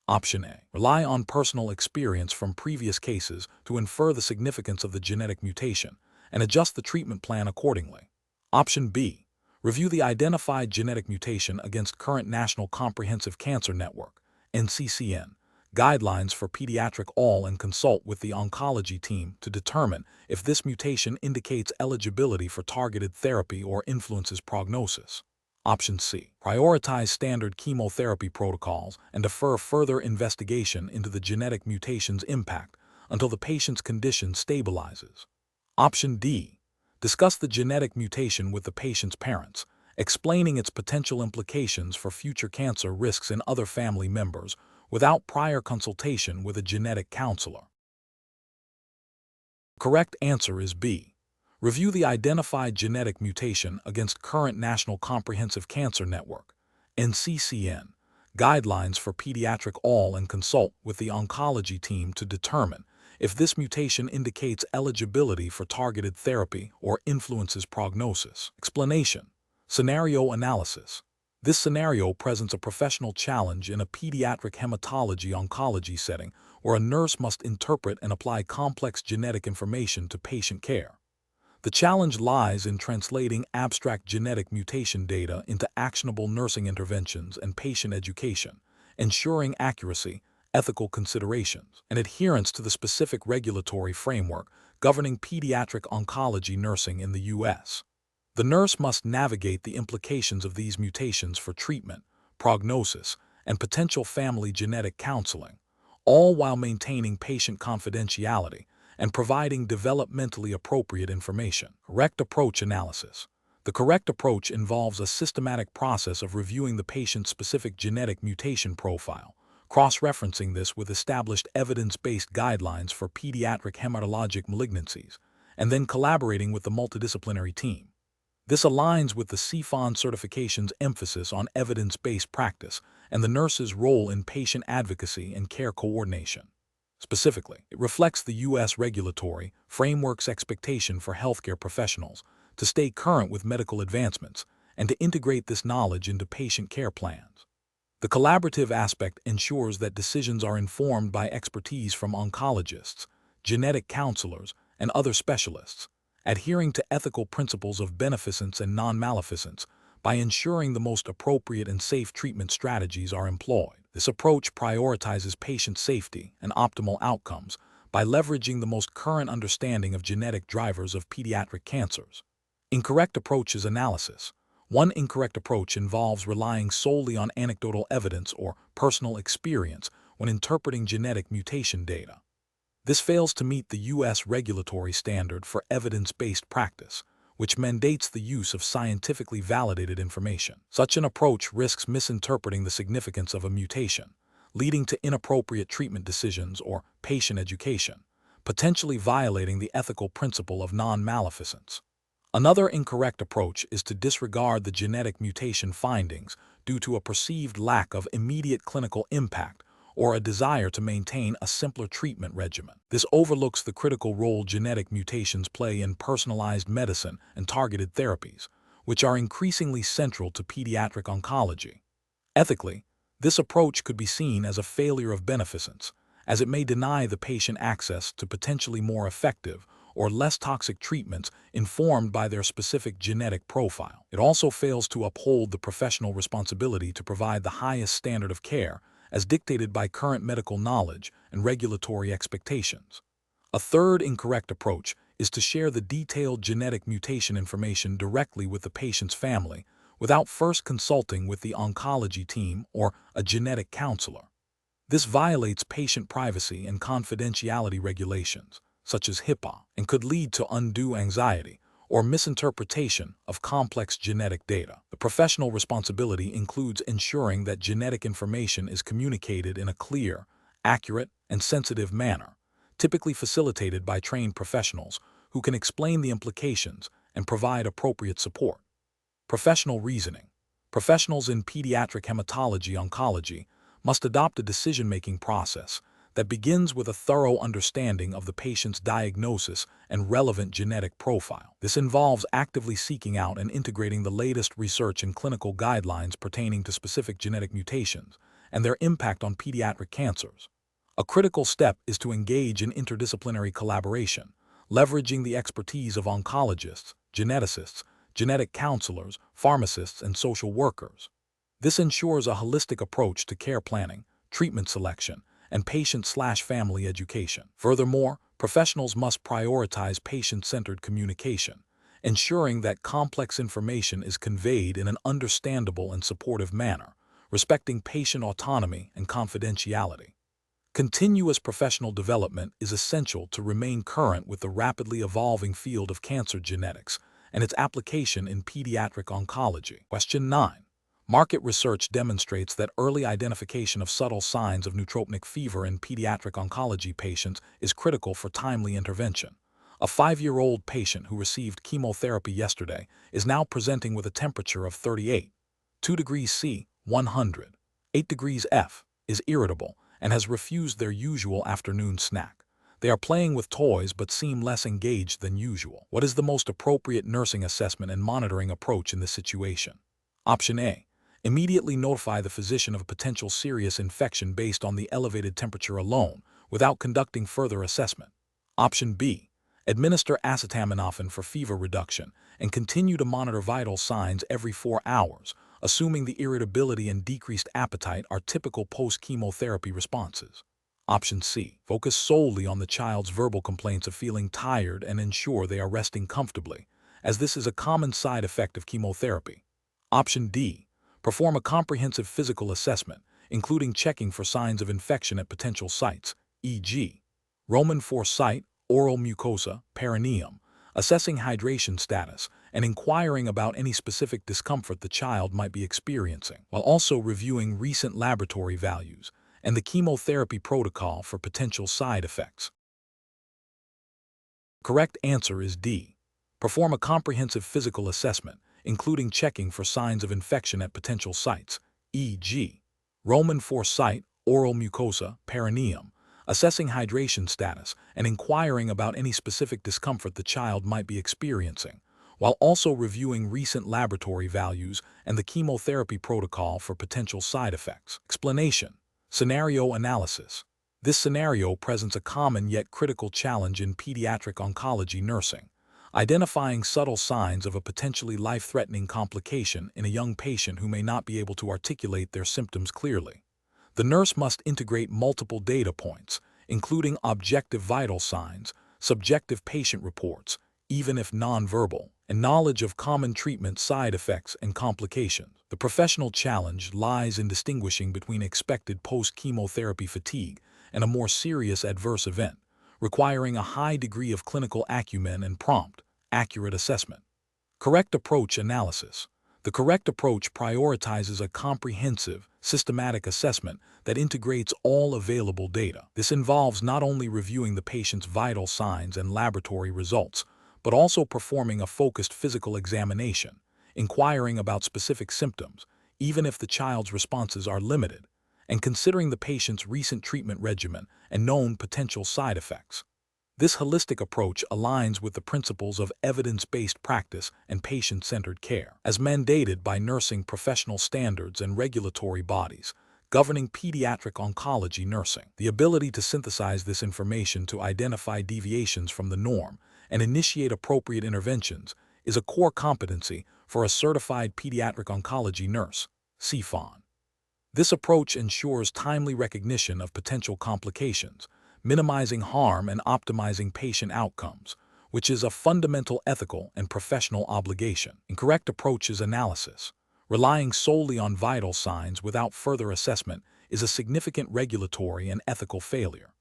Option A. Rely on personal experience from previous cases to infer the significance of the genetic mutation and adjust the treatment plan accordingly. Option B. Review the identified genetic mutation against current National Comprehensive Cancer Network, NCCN, guidelines for pediatric ALL and consult with the oncology team to determine if this mutation indicates eligibility for targeted therapy or influences prognosis. Option C. Prioritize standard chemotherapy protocols and defer further investigation into the genetic mutation's impact until the patient's condition stabilizes. Option D. Discuss the genetic mutation with the patient's parents, explaining its potential implications for future cancer risks in other family members without prior consultation with a genetic counselor. Correct answer is B. Review the identified genetic mutation against current National Comprehensive Cancer Network, NCCN, guidelines for pediatric all and consult with the oncology team to determine if this mutation indicates eligibility for targeted therapy or influences prognosis. Explanation. Scenario analysis. This scenario presents a professional challenge in a pediatric hematology-oncology setting where a nurse must interpret and apply complex genetic information to patient care. The challenge lies in translating abstract genetic mutation data into actionable nursing interventions and patient education, ensuring accuracy, ethical considerations, and adherence to the specific regulatory framework governing pediatric oncology nursing in the U.S. The nurse must navigate the implications of these mutations for treatment, prognosis, and potential family genetic counseling, all while maintaining patient confidentiality and providing developmentally appropriate information. Correct approach analysis. The correct approach involves a systematic process of reviewing the patient's specific genetic mutation profile, cross-referencing this with established evidence-based guidelines for pediatric hematologic malignancies, and then collaborating with the multidisciplinary team. This aligns with the CPHON certification's emphasis on evidence-based practice and the nurse's role in patient advocacy and care coordination. Specifically, it reflects the U.S. regulatory framework's expectation for healthcare professionals to stay current with medical advancements and to integrate this knowledge into patient care plans. The collaborative aspect ensures that decisions are informed by expertise from oncologists, genetic counselors, and other specialists, adhering to ethical principles of beneficence and non-maleficence by ensuring the most appropriate and safe treatment strategies are employed. This approach prioritizes patient safety and optimal outcomes by leveraging the most current understanding of genetic drivers of pediatric cancers. Incorrect approaches analysis. One incorrect approach involves relying solely on anecdotal evidence or personal experience when interpreting genetic mutation data. This fails to meet the U.S. regulatory standard for evidence-based practice, which mandates the use of scientifically validated information. Such an approach risks misinterpreting the significance of a mutation, leading to inappropriate treatment decisions or patient education, potentially violating the ethical principle of non-maleficence. Another incorrect approach is to disregard the genetic mutation findings due to a perceived lack of immediate clinical impact or a desire to maintain a simpler treatment regimen. This overlooks the critical role genetic mutations play in personalized medicine and targeted therapies, which are increasingly central to pediatric oncology. Ethically, this approach could be seen as a failure of beneficence, as it may deny the patient access to potentially more effective or less toxic treatments informed by their specific genetic profile. It also fails to uphold the professional responsibility to provide the highest standard of care as dictated by current medical knowledge and regulatory expectations. A third incorrect approach is to share the detailed genetic mutation information directly with the patient's family without first consulting with the oncology team or a genetic counselor. This violates patient privacy and confidentiality regulations, such as HIPAA, and could lead to undue anxiety or misinterpretation of complex genetic data. The professional responsibility includes ensuring that genetic information is communicated in a clear, accurate, and sensitive manner, typically facilitated by trained professionals who can explain the implications and provide appropriate support. Professional reasoning. Professionals in pediatric hematology-oncology must adopt a decision-making process that begins with a thorough understanding of the patient's diagnosis and relevant genetic profile. This involves actively seeking out and integrating the latest research and clinical guidelines pertaining to specific genetic mutations and their impact on pediatric cancers. A critical step is to engage in interdisciplinary collaboration, leveraging the expertise of oncologists, geneticists, genetic counselors, pharmacists, and social workers. This ensures a holistic approach to care planning, treatment selection, and patient/family education. Furthermore, professionals must prioritize patient-centered communication, ensuring that complex information is conveyed in an understandable and supportive manner, respecting patient autonomy and confidentiality. Continuous professional development is essential to remain current with the rapidly evolving field of cancer genetics and its application in pediatric oncology. Question 9. Market research demonstrates that early identification of subtle signs of neutropenic fever in pediatric oncology patients is critical for timely intervention. A 5-year-old patient who received chemotherapy yesterday is now presenting with a temperature of 38, 2 degrees C, 100, 8 degrees F, is irritable, and has refused their usual afternoon snack. They are playing with toys but seem less engaged than usual. What is the most appropriate nursing assessment and monitoring approach in this situation? Option A. Immediately notify the physician of a potential serious infection based on the elevated temperature alone, without conducting further assessment. Option B. Administer acetaminophen for fever reduction and continue to monitor vital signs every 4 hours, assuming the irritability and decreased appetite are typical post-chemotherapy responses. Option C. Focus solely on the child's verbal complaints of feeling tired and ensure they are resting comfortably, as this is a common side effect of chemotherapy. Option D. Perform a comprehensive physical assessment, including checking for signs of infection at potential sites, e.g., Roman 4 site, oral mucosa, perineum, assessing hydration status, and inquiring about any specific discomfort the child might be experiencing, while also reviewing recent laboratory values and the chemotherapy protocol for potential side effects. Correct answer is D. Perform a comprehensive physical assessment, including checking for signs of infection at potential sites, e.g., Roman 4 site, oral mucosa, perineum, assessing hydration status, and inquiring about any specific discomfort the child might be experiencing, while also reviewing recent laboratory values and the chemotherapy protocol for potential side effects. Explanation. Scenario analysis. This scenario presents a common yet critical challenge in pediatric oncology nursing, identifying subtle signs of a potentially life-threatening complication in a young patient who may not be able to articulate their symptoms clearly. The nurse must integrate multiple data points, including objective vital signs, subjective patient reports, even if nonverbal, and knowledge of common treatment side effects and complications. The professional challenge lies in distinguishing between expected post-chemotherapy fatigue and a more serious adverse event, requiring a high degree of clinical acumen and prompt, accurate assessment. Correct approach analysis. The correct approach prioritizes a comprehensive, systematic assessment that integrates all available data. This involves not only reviewing the patient's vital signs and laboratory results, but also performing a focused physical examination, inquiring about specific symptoms, even if the child's responses are limited, and considering the patient's recent treatment regimen and known potential side effects. This holistic approach aligns with the principles of evidence-based practice and patient-centered care, as mandated by nursing professional standards and regulatory bodies governing pediatric oncology nursing. The ability to synthesize this information to identify deviations from the norm and initiate appropriate interventions is a core competency for a certified pediatric oncology nurse, CPHON. This approach ensures timely recognition of potential complications, minimizing harm and optimizing patient outcomes, which is a fundamental ethical and professional obligation. Incorrect approach is analysis. Relying solely on vital signs without further assessment is a significant regulatory and ethical failure.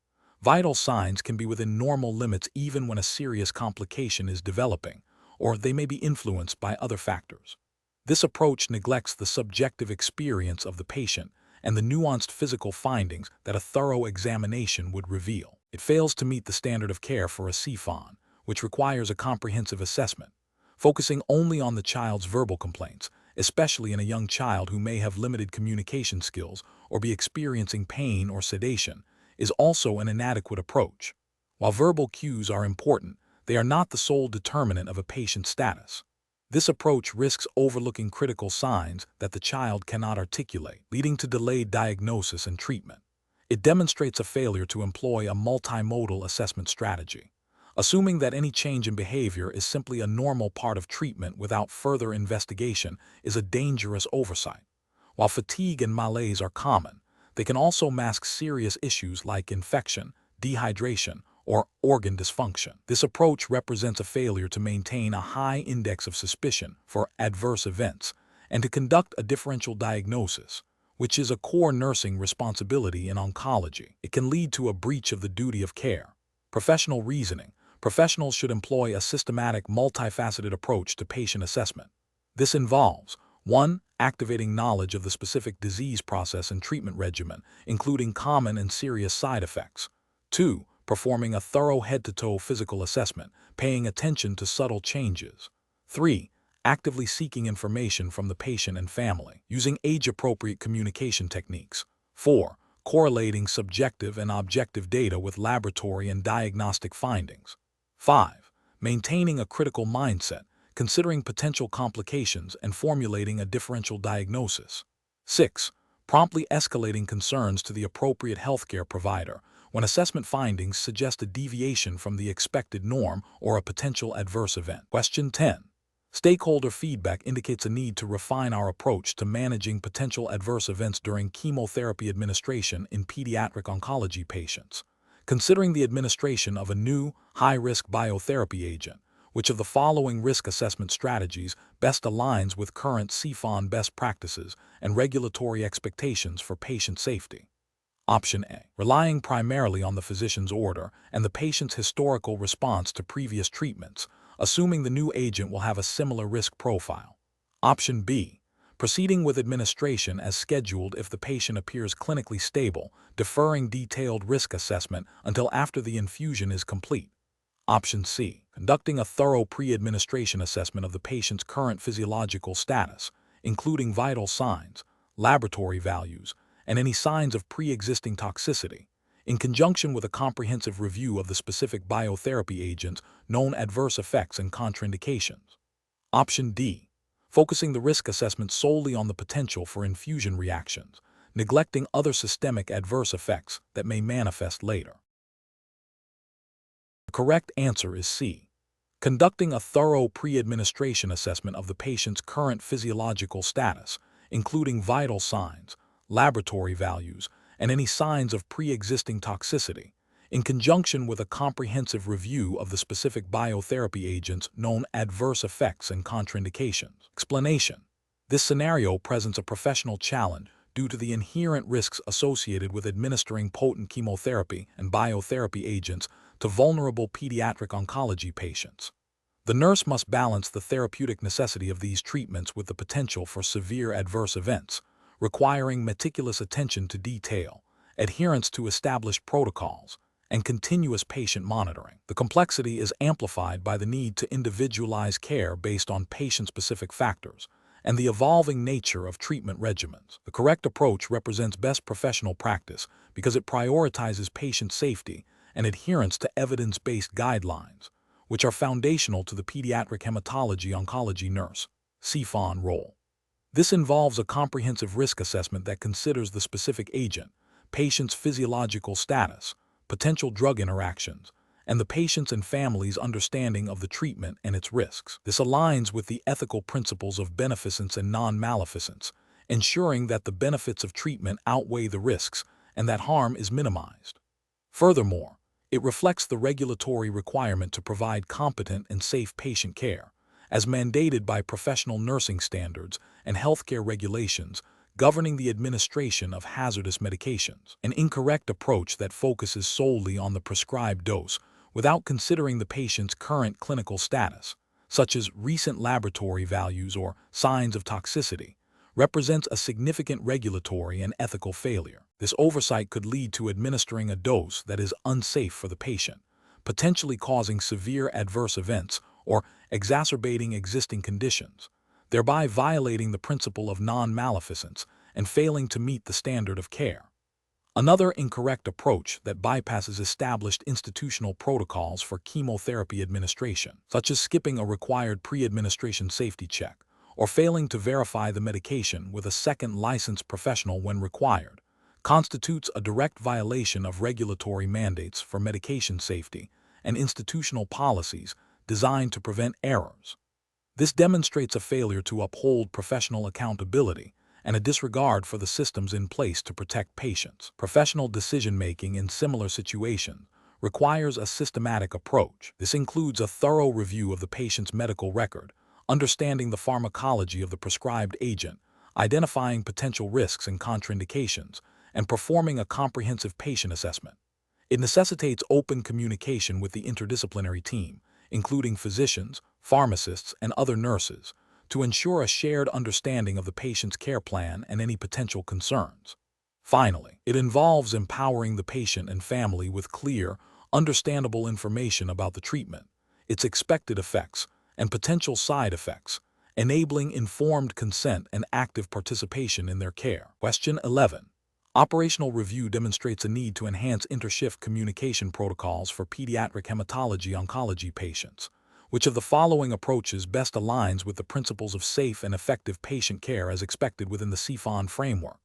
Vital signs can be within normal limits even when a serious complication is developing, or they may be influenced by other factors. This approach neglects the subjective experience of the patient and the nuanced physical findings that a thorough examination would reveal. It fails to meet the standard of care for a CPHON, which requires a comprehensive assessment. Focusing only on the child's verbal complaints, especially in a young child who may have limited communication skills or be experiencing pain or sedation, is also an inadequate approach. While verbal cues are important, they are not the sole determinant of a patient's status. This approach risks overlooking critical signs that the child cannot articulate, leading to delayed diagnosis and treatment. It demonstrates a failure to employ a multimodal assessment strategy. Assuming that any change in behavior is simply a normal part of treatment without further investigation is a dangerous oversight. While fatigue and malaise are common, they can also mask serious issues like infection, dehydration, or organ dysfunction. This approach represents a failure to maintain a high index of suspicion for adverse events and to conduct a differential diagnosis, which is a core nursing responsibility in oncology. It can lead to a breach of the duty of care. Professional reasoning. professionals should employ a systematic, multifaceted approach to patient assessment. This involves 1. Activating knowledge of the specific disease process and treatment regimen, including common and serious side effects. 2. Performing a thorough head-to-toe physical assessment, paying attention to subtle changes. 3. Actively seeking information from the patient and family, using age-appropriate communication techniques. 4. Correlating subjective and objective data with laboratory and diagnostic findings. 5. Maintaining a critical mindset, considering potential complications and formulating a differential diagnosis. 6. Promptly escalating concerns to the appropriate healthcare provider when assessment findings suggest a deviation from the expected norm or a potential adverse event. Question 10. Stakeholder feedback indicates a need to refine our approach to managing potential adverse events during chemotherapy administration in pediatric oncology patients. Considering the administration of a new, high-risk biotherapy agent, which of the following risk assessment strategies best aligns with current CPHON best practices and regulatory expectations for patient safety? Option A. Relying primarily on the physician's order and the patient's historical response to previous treatments, assuming the new agent will have a similar risk profile. Option B. Proceeding with administration as scheduled if the patient appears clinically stable, deferring detailed risk assessment until after the infusion is complete. Option C. Conducting a thorough pre-administration assessment of the patient's current physiological status, including vital signs, laboratory values, and any signs of pre-existing toxicity, in conjunction with a comprehensive review of the specific biotherapy agent's known adverse effects and contraindications. Option D. Focusing the risk assessment solely on the potential for infusion reactions, neglecting other systemic adverse effects that may manifest later. The correct answer is C. Conducting a thorough pre-administration assessment of the patient's current physiological status, including vital signs, laboratory values, and any signs of pre-existing toxicity, in conjunction with a comprehensive review of the specific biotherapy agent's known adverse effects and contraindications. Explanation. This scenario presents a professional challenge due to the inherent risks associated with administering potent chemotherapy and biotherapy agents to vulnerable pediatric oncology patients. The nurse must balance the therapeutic necessity of these treatments with the potential for severe adverse events, requiring meticulous attention to detail, adherence to established protocols, and continuous patient monitoring. The complexity is amplified by the need to individualize care based on patient-specific factors and the evolving nature of treatment regimens. The correct approach represents best professional practice because it prioritizes patient safety and adherence to evidence-based guidelines, which are foundational to the pediatric hematology oncology nurse (CPHON) role. This involves a comprehensive risk assessment that considers the specific agent, patient's physiological status, potential drug interactions, and the patient's and family's understanding of the treatment and its risks. This aligns with the ethical principles of beneficence and non-maleficence, ensuring that the benefits of treatment outweigh the risks and that harm is minimized. Furthermore, it reflects the regulatory requirement to provide competent and safe patient care, as mandated by professional nursing standards and healthcare regulations governing the administration of hazardous medications. An incorrect approach that focuses solely on the prescribed dose without considering the patient's current clinical status, such as recent laboratory values or signs of toxicity, represents a significant regulatory and ethical failure. This oversight could lead to administering a dose that is unsafe for the patient, potentially causing severe adverse events or exacerbating existing conditions, thereby violating the principle of non-maleficence and failing to meet the standard of care. Another incorrect approach that bypasses established institutional protocols for chemotherapy administration, such as skipping a required pre-administration safety check or failing to verify the medication with a second licensed professional when required, constitutes a direct violation of regulatory mandates for medication safety and institutional policies designed to prevent errors. This demonstrates a failure to uphold professional accountability and a disregard for the systems in place to protect patients. Professional decision-making in similar situations requires a systematic approach. This includes a thorough review of the patient's medical record, understanding the pharmacology of the prescribed agent, identifying potential risks and contraindications, and performing a comprehensive patient assessment. It necessitates open communication with the interdisciplinary team, including physicians, pharmacists, and other nurses, to ensure a shared understanding of the patient's care plan and any potential concerns. Finally, it involves empowering the patient and family with clear, understandable information about the treatment, its expected effects, and potential side effects, enabling informed consent and active participation in their care. Question 11. Operational review demonstrates a need to enhance inter-shift communication protocols for pediatric hematology-oncology patients. Which of the following approaches best aligns with the principles of safe and effective patient care as expected within the CPHON framework?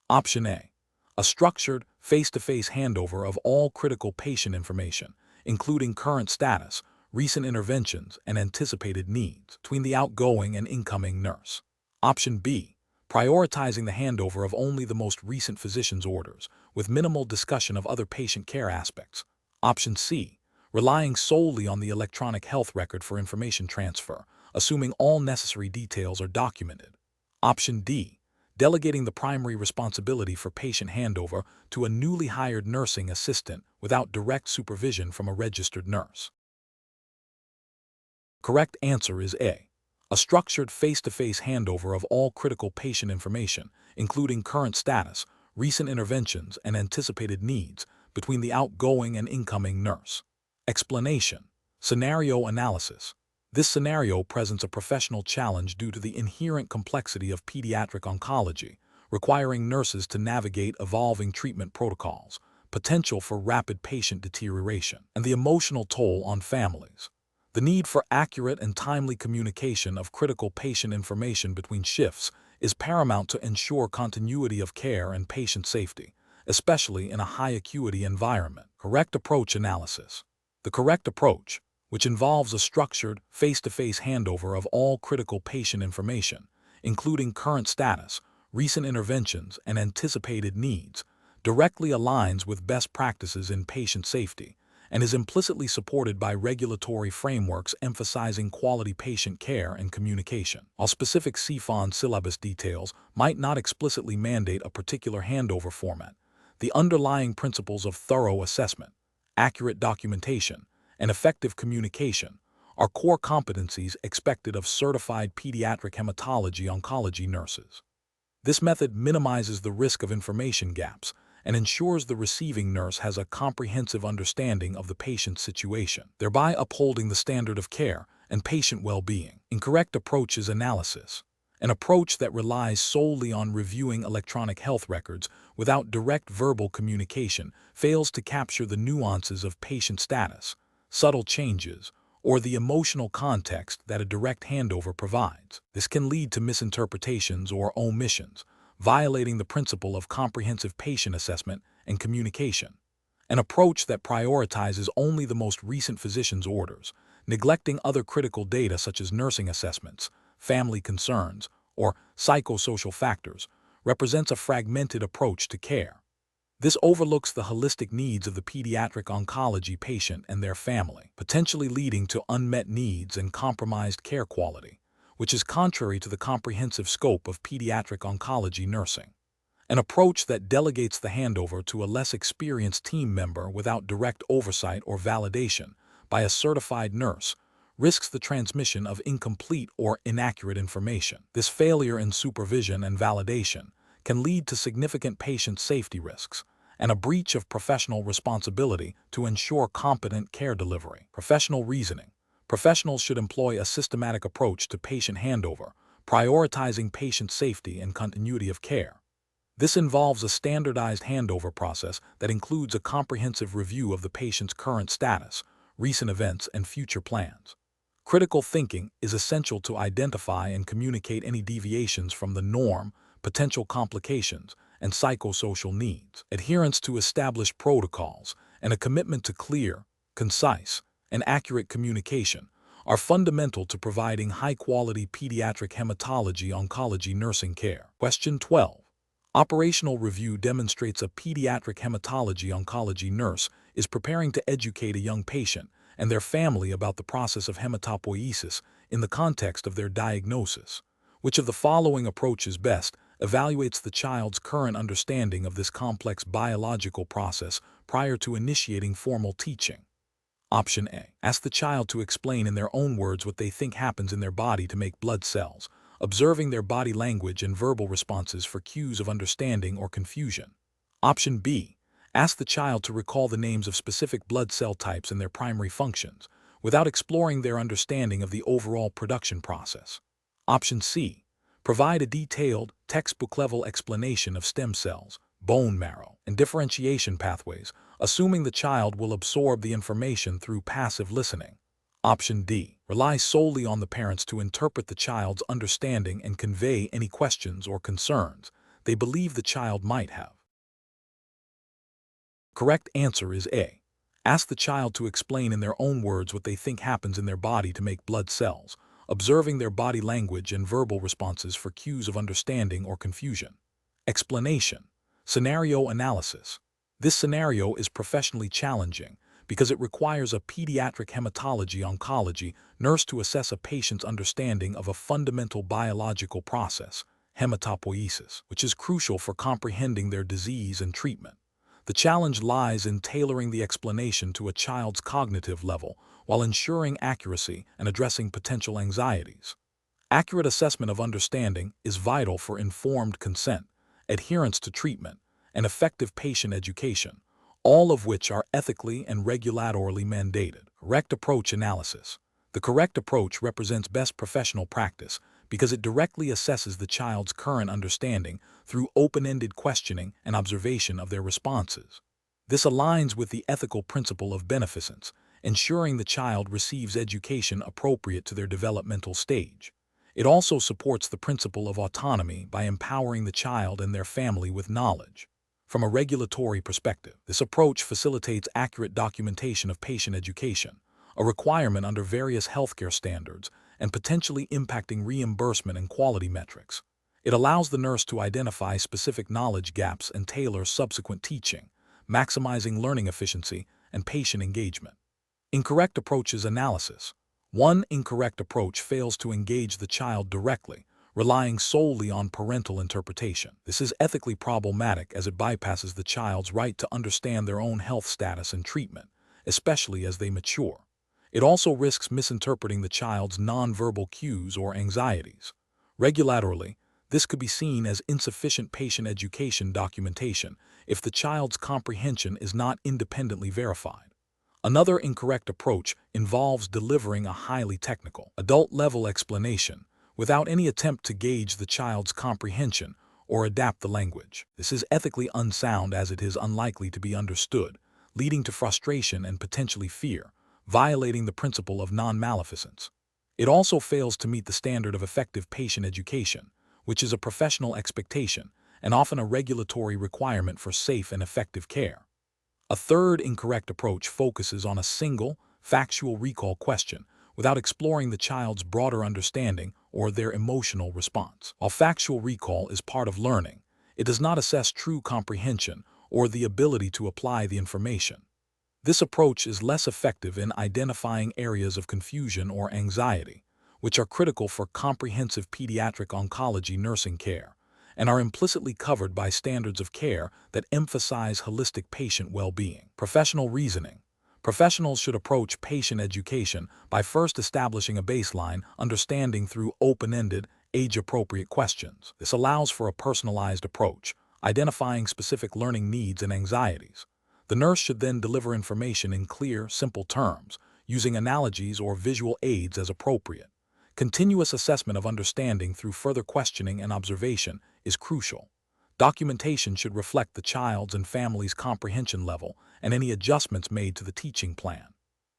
Option A. A structured, face-to-face handover of all critical patient information, including current status, recent interventions, and anticipated needs, between the outgoing and incoming nurse. Option B. Prioritizing the handover of only the most recent physician's orders, with minimal discussion of other patient care aspects. Option C. Relying solely on the electronic health record for information transfer, assuming all necessary details are documented. Option D. Delegating the primary responsibility for patient handover to a newly hired nursing assistant without direct supervision from a registered nurse. Correct answer is A. A structured face-to-face handover of all critical patient information, including current status, recent interventions, and anticipated needs, between the outgoing and incoming nurse. Explanation. Scenario analysis. This scenario presents a professional challenge due to the inherent complexity of pediatric oncology, requiring nurses to navigate evolving treatment protocols, potential for rapid patient deterioration, and the emotional toll on families. The need for accurate and timely communication of critical patient information between shifts is paramount to ensure continuity of care and patient safety, especially in a high-acuity environment. Correct approach analysis. The correct approach, which involves a structured, face-to-face handover of all critical patient information, including current status, recent interventions, and anticipated needs, directly aligns with best practices in patient safety and is implicitly supported by regulatory frameworks emphasizing quality patient care and communication. While specific CPHON syllabus details might not explicitly mandate a particular handover format, the underlying principles of thorough assessment, accurate documentation, and effective communication are core competencies expected of certified pediatric hematology-oncology nurses. This method minimizes the risk of information gaps and ensures the receiving nurse has a comprehensive understanding of the patient's situation, thereby upholding the standard of care and patient well-being. Incorrect approach is analysis. An approach that relies solely on reviewing electronic health records without direct verbal communication fails to capture the nuances of patient status, subtle changes, or the emotional context that a direct handover provides. This can lead to misinterpretations or omissions, violating the principle of comprehensive patient assessment and communication. An approach that prioritizes only the most recent physician's orders, neglecting other critical data such as nursing assessments, family concerns, or psychosocial factors, represents a fragmented approach to care. This overlooks the holistic needs of the pediatric oncology patient and their family, potentially leading to unmet needs and compromised care quality, which is contrary to the comprehensive scope of pediatric oncology nursing. An approach that delegates the handover to a less experienced team member without direct oversight or validation by a certified nurse risks the transmission of incomplete or inaccurate information. This failure in supervision and validation can lead to significant patient safety risks and a breach of professional responsibility to ensure competent care delivery. Professional reasoning. Professionals should employ a systematic approach to patient handover, prioritizing patient safety and continuity of care. This involves a standardized handover process that includes a comprehensive review of the patient's current status, recent events, and future plans. Critical thinking is essential to identify and communicate any deviations from the norm, potential complications, and psychosocial needs. Adherence to established protocols and a commitment to clear, concise, and accurate communication are fundamental to providing high-quality pediatric hematology-oncology nursing care. Question 12. Operational review demonstrates a pediatric hematology-oncology nurse is preparing to educate a young patient and their family about the process of hematopoiesis in the context of their diagnosis. Which of the following approaches best evaluates the child's current understanding of this complex biological process prior to initiating formal teaching. Option A. Ask the child to explain in their own words what they think happens in their body to make blood cells, observing their body language and verbal responses for cues of understanding or confusion. Option B. Ask the child to recall the names of specific blood cell types and their primary functions, without exploring their understanding of the overall production process. Option C. Provide a detailed, textbook-level explanation of stem cells, bone marrow, and differentiation pathways, assuming the child will absorb the information through passive listening. Option D. Rely solely on the parents to interpret the child's understanding and convey any questions or concerns they believe the child might have. Correct answer is A. Ask the child to explain in their own words what they think happens in their body to make blood cells, observing their body language and verbal responses for cues of understanding or confusion. Explanation. Scenario analysis. This scenario is professionally challenging because it requires a pediatric hematology-oncology nurse to assess a patient's understanding of a fundamental biological process, hematopoiesis, which is crucial for comprehending their disease and treatment. The challenge lies in tailoring the explanation to a child's cognitive level while ensuring accuracy and addressing potential anxieties. Accurate assessment of understanding is vital for informed consent, adherence to treatment, and effective patient education, all of which are ethically and regulatorily mandated. Correct approach analysis. The correct approach represents best professional practice because it directly assesses the child's current understanding through open-ended questioning and observation of their responses. This aligns with the ethical principle of beneficence, ensuring the child receives education appropriate to their developmental stage. It also supports the principle of autonomy by empowering the child and their family with knowledge. From a regulatory perspective, this approach facilitates accurate documentation of patient education, a requirement under various healthcare standards, and potentially impacting reimbursement and quality metrics. It allows the nurse to identify specific knowledge gaps and tailor subsequent teaching, maximizing learning efficiency and patient engagement. Incorrect approaches analysis. One incorrect approach fails to engage the child directly, relying solely on parental interpretation. This is ethically problematic as it bypasses the child's right to understand their own health status and treatment, especially as they mature. It also risks misinterpreting the child's nonverbal cues or anxieties. Regulatorily, this could be seen as insufficient patient education documentation if the child's comprehension is not independently verified. Another incorrect approach involves delivering a highly technical, adult-level explanation without any attempt to gauge the child's comprehension or adapt the language. This is ethically unsound as it is unlikely to be understood, leading to frustration and potentially fear, violating the principle of non-maleficence. It also fails to meet the standard of effective patient education, which is a professional expectation and often a regulatory requirement for safe and effective care. A third incorrect approach focuses on a single, factual recall question without exploring the child's broader understanding or their emotional response. While factual recall is part of learning, it does not assess true comprehension or the ability to apply the information. This approach is less effective in identifying areas of confusion or anxiety, which are critical for comprehensive pediatric oncology nursing care, and are implicitly covered by standards of care that emphasize holistic patient well-being. Professional reasoning. Professionals should approach patient education by first establishing a baseline understanding through open-ended, age-appropriate questions. This allows for a personalized approach, identifying specific learning needs and anxieties. The nurse should then deliver information in clear, simple terms, using analogies or visual aids as appropriate. Continuous assessment of understanding through further questioning and observation is crucial. Documentation should reflect the child's and family's comprehension level and any adjustments made to the teaching plan.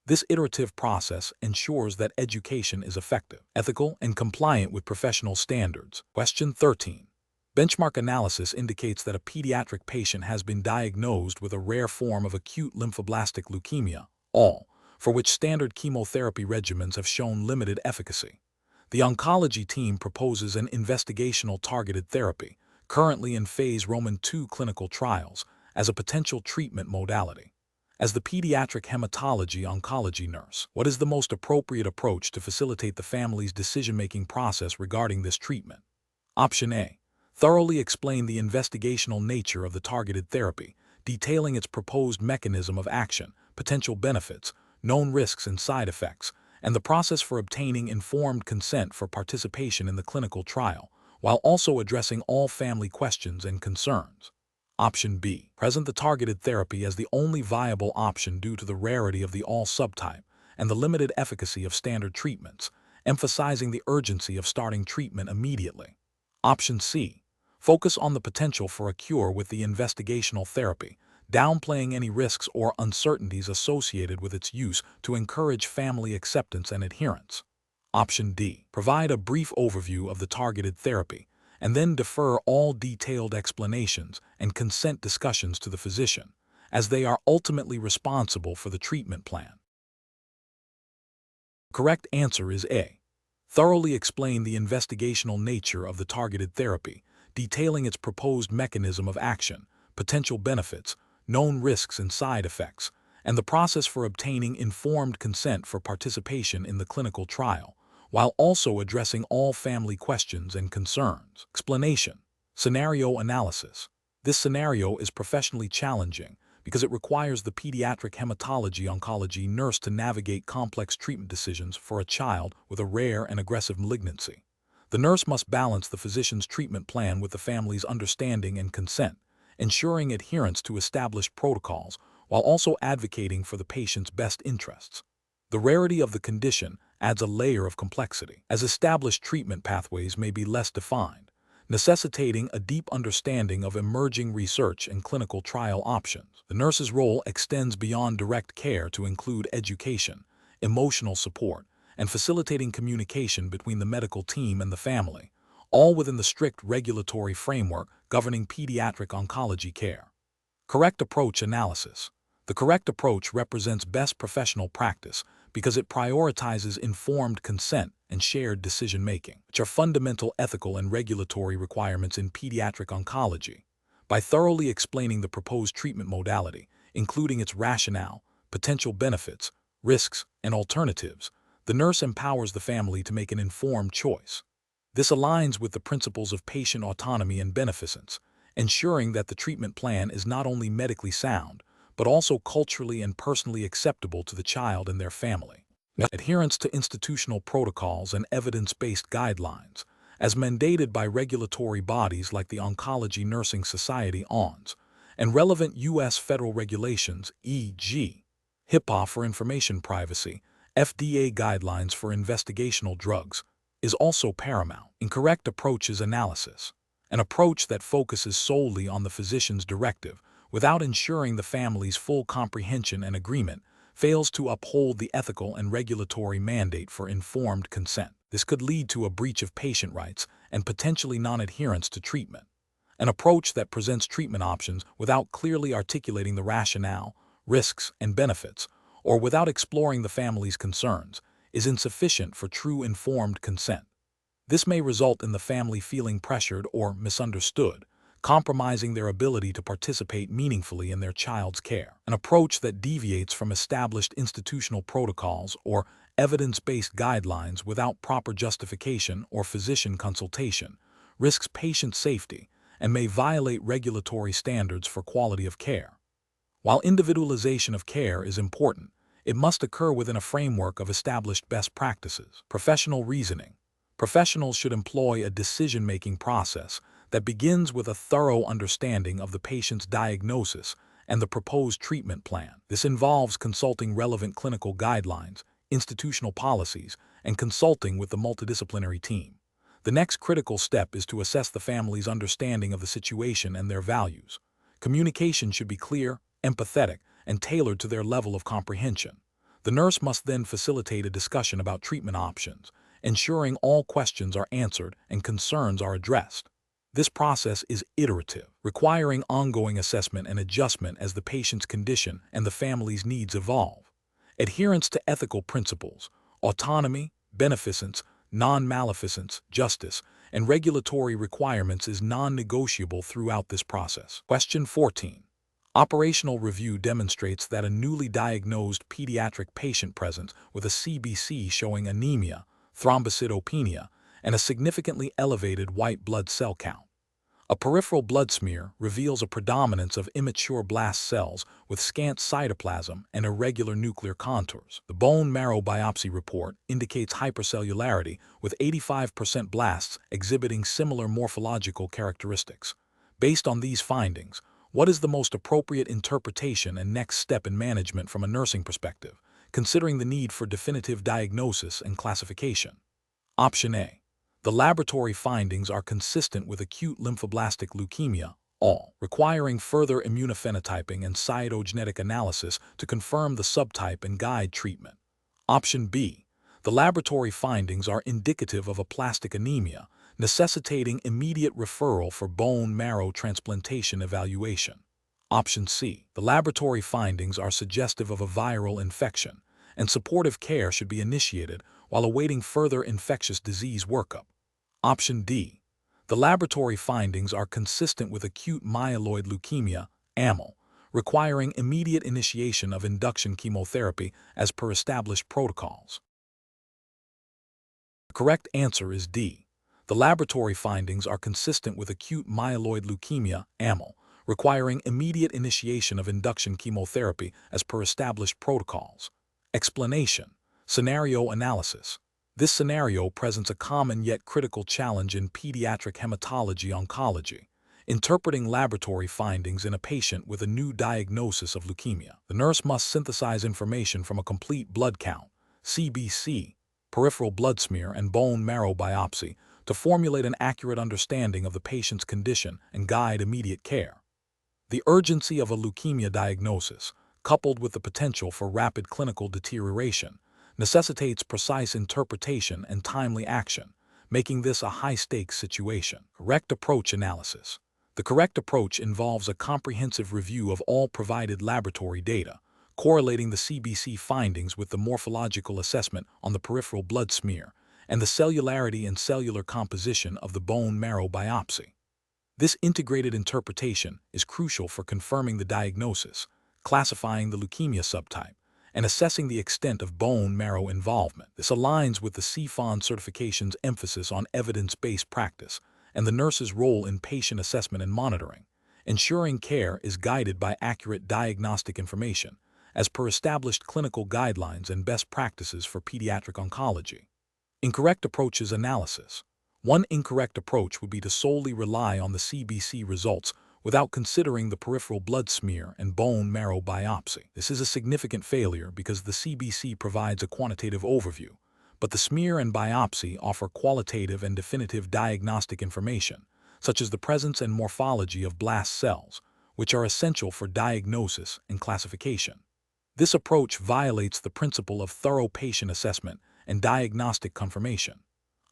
This iterative process ensures that education is effective, ethical, and compliant with professional standards. Question 13. Benchmark analysis indicates that a pediatric patient has been diagnosed with a rare form of acute lymphoblastic leukemia, ALL, for which standard chemotherapy regimens have shown limited efficacy. The oncology team proposes an investigational targeted therapy, currently in phase II clinical trials, as a potential treatment modality. As the pediatric hematology-oncology nurse, what is the most appropriate approach to facilitate the family's decision-making process regarding this treatment? Option A. Thoroughly explain the investigational nature of the targeted therapy, detailing its proposed mechanism of action, potential benefits, known risks and side effects, and the process for obtaining informed consent for participation in the clinical trial, while also addressing all family questions and concerns. Option B. Present the targeted therapy as the only viable option due to the rarity of the all subtype and the limited efficacy of standard treatments, emphasizing the urgency of starting treatment immediately. Option C. Focus on the potential for a cure with the investigational therapy, downplaying any risks or uncertainties associated with its use to encourage family acceptance and adherence. Option D. Provide a brief overview of the targeted therapy, and then defer all detailed explanations and consent discussions to the physician, as they are ultimately responsible for the treatment plan. Correct answer is A. Thoroughly explain the investigational nature of the targeted therapy, detailing its proposed mechanism of action, potential benefits, known risks and side effects, and the process for obtaining informed consent for participation in the clinical trial, while also addressing all family questions and concerns. Explanation. Scenario analysis. This scenario is professionally challenging because it requires the pediatric hematology oncology nurse to navigate complex treatment decisions for a child with a rare and aggressive malignancy. The nurse must balance the physician's treatment plan with the family's understanding and consent, ensuring adherence to established protocols while also advocating for the patient's best interests. The rarity of the condition adds a layer of complexity, as established treatment pathways may be less defined, necessitating a deep understanding of emerging research and clinical trial options. The nurse's role extends beyond direct care to include education, emotional support, and facilitating communication between the medical team and the family, all within the strict regulatory framework governing pediatric oncology care. Correct approach analysis. The correct approach represents best professional practice because it prioritizes informed consent and shared decision-making, which are fundamental ethical and regulatory requirements in pediatric oncology. By thoroughly explaining the proposed treatment modality, including its rationale, potential benefits, risks, and alternatives, the nurse empowers the family to make an informed choice. This aligns with the principles of patient autonomy and beneficence, ensuring that the treatment plan is not only medically sound, but also culturally and personally acceptable to the child and their family. Adherence to institutional protocols and evidence-based guidelines, as mandated by regulatory bodies like the Oncology Nursing Society (ONS), and relevant U.S. federal regulations, e.g., HIPAA for information privacy, FDA guidelines for investigational drugs, is also paramount. Incorrect approach is analysis, an approach that focuses solely on the physician's directive without ensuring the family's full comprehension and agreement, fails to uphold the ethical and regulatory mandate for informed consent. This could lead to a breach of patient rights and potentially non-adherence to treatment. An approach that presents treatment options without clearly articulating the rationale, risks, and benefits, or without exploring the family's concerns, is insufficient for true informed consent. This may result in the family feeling pressured or misunderstood, compromising their ability to participate meaningfully in their child's care. An approach that deviates from established institutional protocols or evidence-based guidelines without proper justification or physician consultation risks patient safety and may violate regulatory standards for quality of care. While individualization of care is important, it must occur within a framework of established best practices. Professional reasoning. Professionals should employ a decision-making process that begins with a thorough understanding of the patient's diagnosis and the proposed treatment plan. This involves consulting relevant clinical guidelines, institutional policies, and consulting with the multidisciplinary team. The next critical step is to assess the family's understanding of the situation and their values. Communication should be clear, empathetic, and tailored to their level of comprehension. The nurse must then facilitate a discussion about treatment options, ensuring all questions are answered and concerns are addressed. This process is iterative, requiring ongoing assessment and adjustment as the patient's condition and the family's needs evolve. Adherence to ethical principles, autonomy, beneficence, non-maleficence, justice, and regulatory requirements is non-negotiable throughout this process. Question 14. Operational review demonstrates that a newly diagnosed pediatric patient presents with a CBC showing anemia, thrombocytopenia, and a significantly elevated white blood cell count. A peripheral blood smear reveals a predominance of immature blast cells with scant cytoplasm and irregular nuclear contours. The bone marrow biopsy report indicates hypercellularity with 85% blasts exhibiting similar morphological characteristics. Based on these findings, what is the most appropriate interpretation and next step in management from a nursing perspective, considering the need for definitive diagnosis and classification? Option A. The laboratory findings are consistent with acute lymphoblastic leukemia, all requiring further immunophenotyping and cytogenetic analysis to confirm the subtype and guide treatment. Option B. The laboratory findings are indicative of aplastic anemia, necessitating immediate referral for bone marrow transplantation evaluation. Option C. The laboratory findings are suggestive of a viral infection, and supportive care should be initiated while awaiting further infectious disease workup. Option D. The laboratory findings are consistent with acute myeloid leukemia, AML, requiring immediate initiation of induction chemotherapy as per established protocols. The correct answer is D. The laboratory findings are consistent with acute myeloid leukemia, AML, requiring immediate initiation of induction chemotherapy as per established protocols. Explanation: scenario analysis. This scenario presents a common yet critical challenge in pediatric hematology oncology, interpreting laboratory findings in a patient with a new diagnosis of leukemia. The nurse must synthesize information from a complete blood count, CBC, peripheral blood smear, and bone marrow biopsy to formulate an accurate understanding of the patient's condition and guide immediate care. The urgency of a leukemia diagnosis, coupled with the potential for rapid clinical deterioration, necessitates precise interpretation and timely action, making this a high-stakes situation. Correct approach analysis. The correct approach involves a comprehensive review of all provided laboratory data, correlating the CBC findings with the morphological assessment on the peripheral blood smear and the cellularity and cellular composition of the bone marrow biopsy. This integrated interpretation is crucial for confirming the diagnosis, classifying the leukemia subtype, and assessing the extent of bone marrow involvement. This aligns with the CPHON certification's emphasis on evidence-based practice and the nurse's role in patient assessment and monitoring, ensuring care is guided by accurate diagnostic information, as per established clinical guidelines and best practices for pediatric oncology. Incorrect approaches analysis. One incorrect approach would be to solely rely on the CBC results without considering the peripheral blood smear and bone marrow biopsy. This is a significant failure because the CBC provides a quantitative overview, but the smear and biopsy offer qualitative and definitive diagnostic information, such as the presence and morphology of blast cells, which are essential for diagnosis and classification. This approach violates the principle of thorough patient assessment and diagnostic confirmation.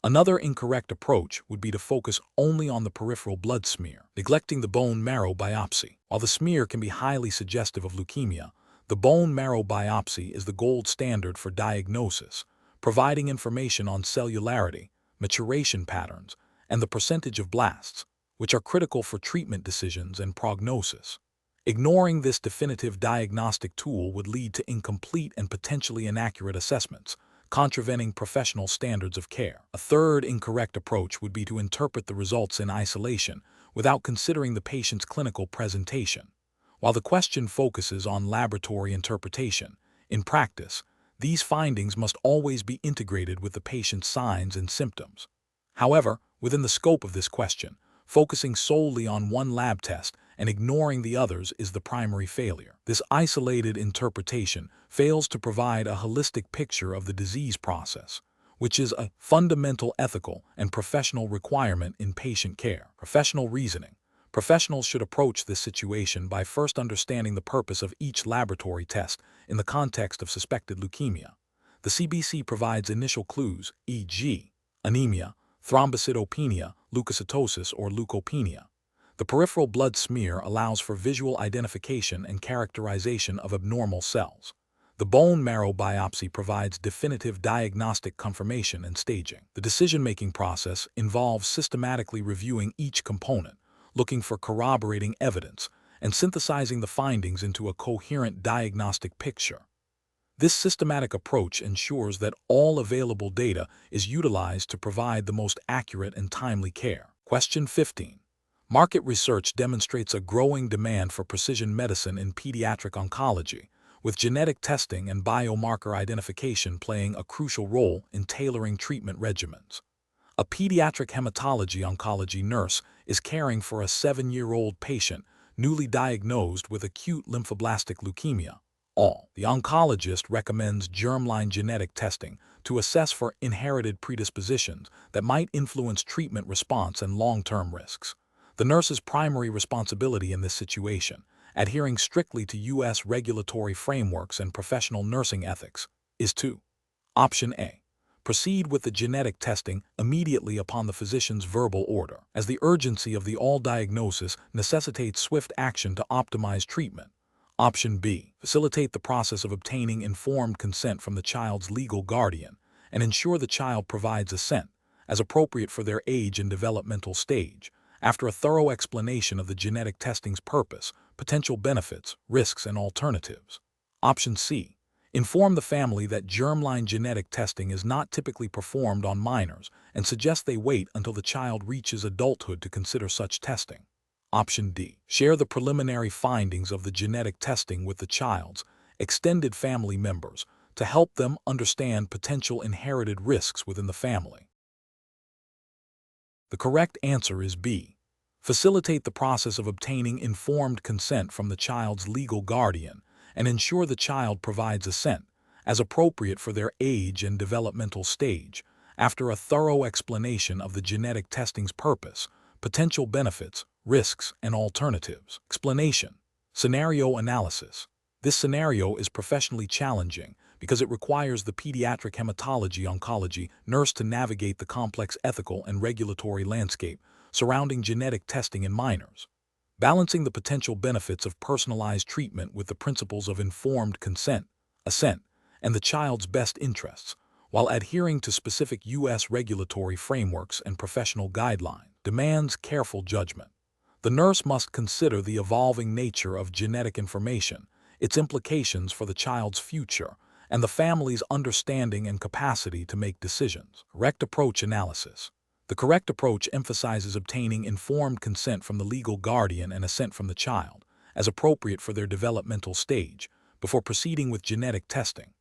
Another incorrect approach would be to focus only on the peripheral blood smear, neglecting the bone marrow biopsy. While the smear can be highly suggestive of leukemia, the bone marrow biopsy is the gold standard for diagnosis, providing information on cellularity, maturation patterns, and the percentage of blasts, which are critical for treatment decisions and prognosis. Ignoring this definitive diagnostic tool would lead to incomplete and potentially inaccurate assessments, contravening professional standards of care. A third incorrect approach would be to interpret the results in isolation without considering the patient's clinical presentation. While the question focuses on laboratory interpretation, in practice, these findings must always be integrated with the patient's signs and symptoms. However, within the scope of this question, focusing solely on one lab test and ignoring the others is the primary failure. This isolated interpretation fails to provide a holistic picture of the disease process, which is a fundamental ethical and professional requirement in patient care. Professional reasoning. Professionals should approach this situation by first understanding the purpose of each laboratory test in the context of suspected leukemia. The CBC provides initial clues, e.g., anemia, thrombocytopenia, leukocytosis, or leukopenia. The peripheral blood smear allows for visual identification and characterization of abnormal cells. The bone marrow biopsy provides definitive diagnostic confirmation and staging. The decision-making process involves systematically reviewing each component, looking for corroborating evidence, and synthesizing the findings into a coherent diagnostic picture. This systematic approach ensures that all available data is utilized to provide the most accurate and timely care. Question 15. Market research demonstrates a growing demand for precision medicine in pediatric oncology, with genetic testing and biomarker identification playing a crucial role in tailoring treatment regimens. A pediatric hematology-oncology nurse is caring for a 7-year-old patient newly diagnosed with acute lymphoblastic leukemia. The oncologist recommends germline genetic testing to assess for inherited predispositions that might influence treatment response and long-term risks. The nurse's primary responsibility in this situation, adhering strictly to U.S. regulatory frameworks and professional nursing ethics, is to Option A. Proceed with the genetic testing immediately upon the physician's verbal order, as the urgency of the diagnosis necessitates swift action to optimize treatment. Option B. Facilitate the process of obtaining informed consent from the child's legal guardian and ensure the child provides assent, as appropriate for their age and developmental stage, after a thorough explanation of the genetic testing's purpose, potential benefits, risks, and alternatives. Option C. Inform the family that germline genetic testing is not typically performed on minors and suggest they wait until the child reaches adulthood to consider such testing. Option D. Share the preliminary findings of the genetic testing with the child's extended family members to help them understand potential inherited risks within the family. The correct answer is B. Facilitate the process of obtaining informed consent from the child's legal guardian and ensure the child provides assent, as appropriate for their age and developmental stage, after a thorough explanation of the genetic testing's purpose, potential benefits, risks, and alternatives. Explanation. Scenario analysis. This scenario is professionally challenging because it requires the pediatric hematology-oncology nurse to navigate the complex ethical and regulatory landscape surrounding genetic testing in minors, balancing the potential benefits of personalized treatment with the principles of informed consent, assent, and the child's best interests, while adhering to specific U.S. regulatory frameworks and professional guidelines, demands careful judgment. The nurse must consider the evolving nature of genetic information, its implications for the child's future, and the family's understanding and capacity to make decisions. Correct approach analysis. The correct approach emphasizes obtaining informed consent from the legal guardian and assent from the child, as appropriate for their developmental stage, before proceeding with genetic testing.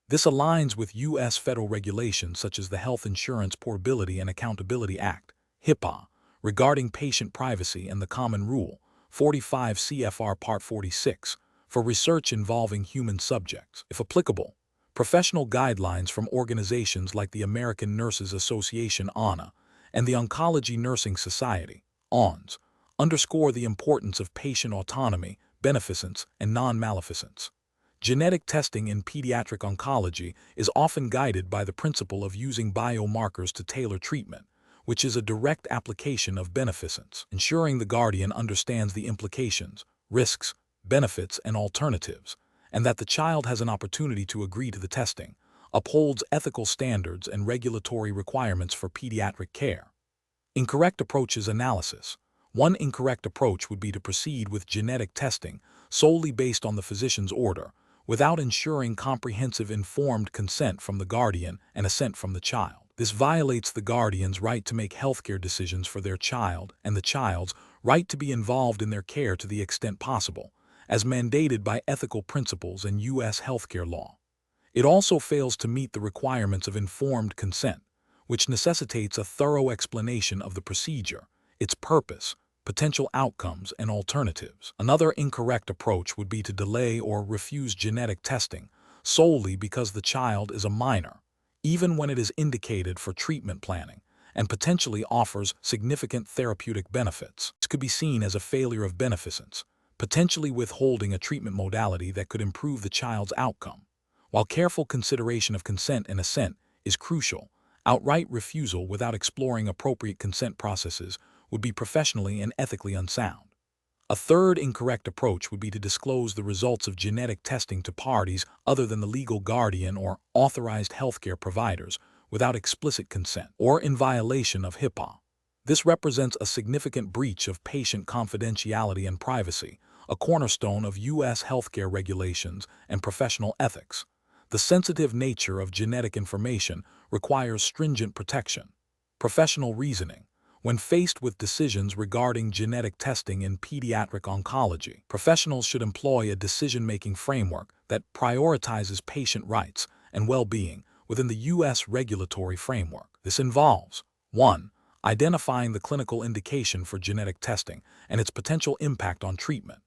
This aligns with U.S. federal regulations such as the Health Insurance Portability and Accountability Act, HIPAA, regarding patient privacy and the Common Rule, 45 CFR Part 46, for research involving human subjects. If applicable, professional guidelines from organizations like the American Nurses Association (ANA) and the Oncology Nursing Society (ONS) underscore the importance of patient autonomy, beneficence, and non-maleficence. Genetic testing in pediatric oncology is often guided by the principle of using biomarkers to tailor treatment, which is a direct application of beneficence, ensuring the guardian understands the implications, risks, benefits, and alternatives, and that the child has an opportunity to agree to the testing, upholds ethical standards and regulatory requirements for pediatric care. Incorrect approaches analysis. One incorrect approach would be to proceed with genetic testing solely based on the physician's order, without ensuring comprehensive informed consent from the guardian and assent from the child. This violates the guardian's right to make healthcare decisions for their child and the child's right to be involved in their care to the extent possible, as mandated by ethical principles and U.S. healthcare law. It also fails to meet the requirements of informed consent, which necessitates a thorough explanation of the procedure, its purpose, potential outcomes, and alternatives. Another incorrect approach would be to delay or refuse genetic testing solely because the child is a minor, even when it is indicated for treatment planning and potentially offers significant therapeutic benefits. This could be seen as a failure of beneficence, potentially withholding a treatment modality that could improve the child's outcome. While careful consideration of consent and assent is crucial, outright refusal without exploring appropriate consent processes would be professionally and ethically unsound. A third incorrect approach would be to disclose the results of genetic testing to parties other than the legal guardian or authorized healthcare providers without explicit consent or in violation of HIPAA. This represents a significant breach of patient confidentiality and privacy, a cornerstone of U.S. healthcare regulations and professional ethics. The sensitive nature of genetic information requires stringent protection. Professional reasoning. When faced with decisions regarding genetic testing in pediatric oncology, professionals should employ a decision-making framework that prioritizes patient rights and well-being within the U.S. regulatory framework. This involves 1. Identifying the clinical indication for genetic testing and its potential impact on treatment.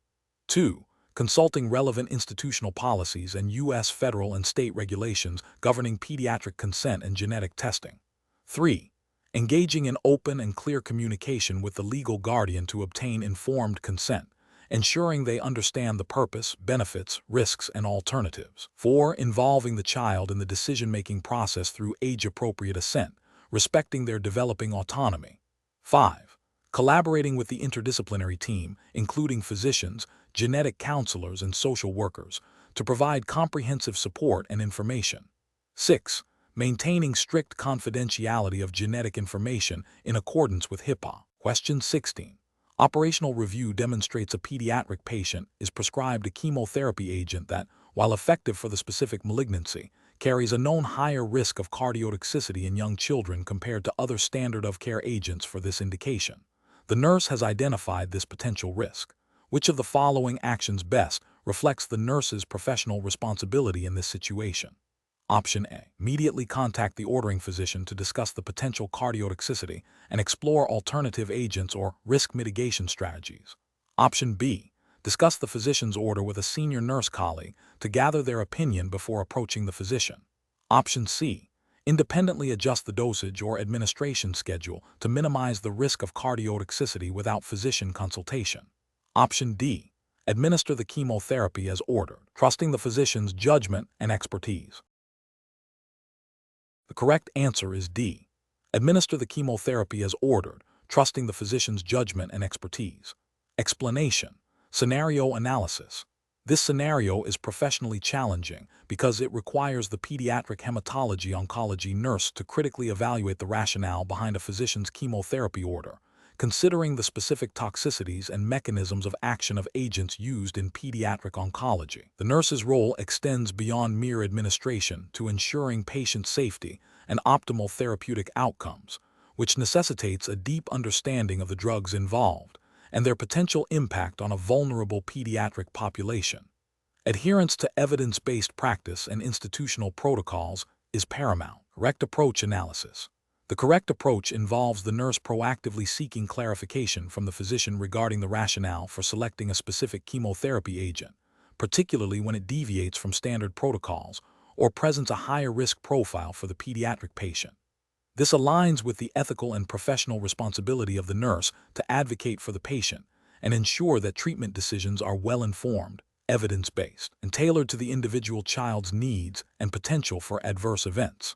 2. Consulting relevant institutional policies and U.S. federal and state regulations governing pediatric consent and genetic testing. 3. Engaging in open and clear communication with the legal guardian to obtain informed consent, ensuring they understand the purpose, benefits, risks, and alternatives. 4. Involving the child in the decision-making process through age-appropriate assent, respecting their developing autonomy. 5. Collaborating with the interdisciplinary team, including physicians, genetic counselors, and social workers, to provide comprehensive support and information. 6. Maintaining strict confidentiality of genetic information in accordance with HIPAA. Question 16. Operational review demonstrates a pediatric patient is prescribed a chemotherapy agent that, while effective for the specific malignancy, carries a known higher risk of cardiotoxicity in young children compared to other standard of care agents for this indication. The nurse has identified this potential risk. Which of the following actions best reflects the nurse's professional responsibility in this situation? Option A. Immediately contact the ordering physician to discuss the potential cardiotoxicity and explore alternative agents or risk mitigation strategies. Option B. Discuss the physician's order with a senior nurse colleague to gather their opinion before approaching the physician. Option C. Independently adjust the dosage or administration schedule to minimize the risk of cardiotoxicity without physician consultation. Option D. Administer the chemotherapy as ordered, trusting the physician's judgment and expertise. The correct answer is D. Administer the chemotherapy as ordered, trusting the physician's judgment and expertise. Explanation. Scenario analysis. This scenario is professionally challenging because it requires the pediatric hematology oncology nurse to critically evaluate the rationale behind a physician's chemotherapy order, considering the specific toxicities and mechanisms of action of agents used in pediatric oncology. The nurse's role extends beyond mere administration to ensuring patient safety and optimal therapeutic outcomes, which necessitates a deep understanding of the drugs involved and their potential impact on a vulnerable pediatric population. Adherence to evidence-based practice and institutional protocols is paramount. Correct approach analysis. The correct approach involves the nurse proactively seeking clarification from the physician regarding the rationale for selecting a specific chemotherapy agent, particularly when it deviates from standard protocols or presents a higher risk profile for the pediatric patient. This aligns with the ethical and professional responsibility of the nurse to advocate for the patient and ensure that treatment decisions are well-informed, evidence-based, and tailored to the individual child's needs and potential for adverse events.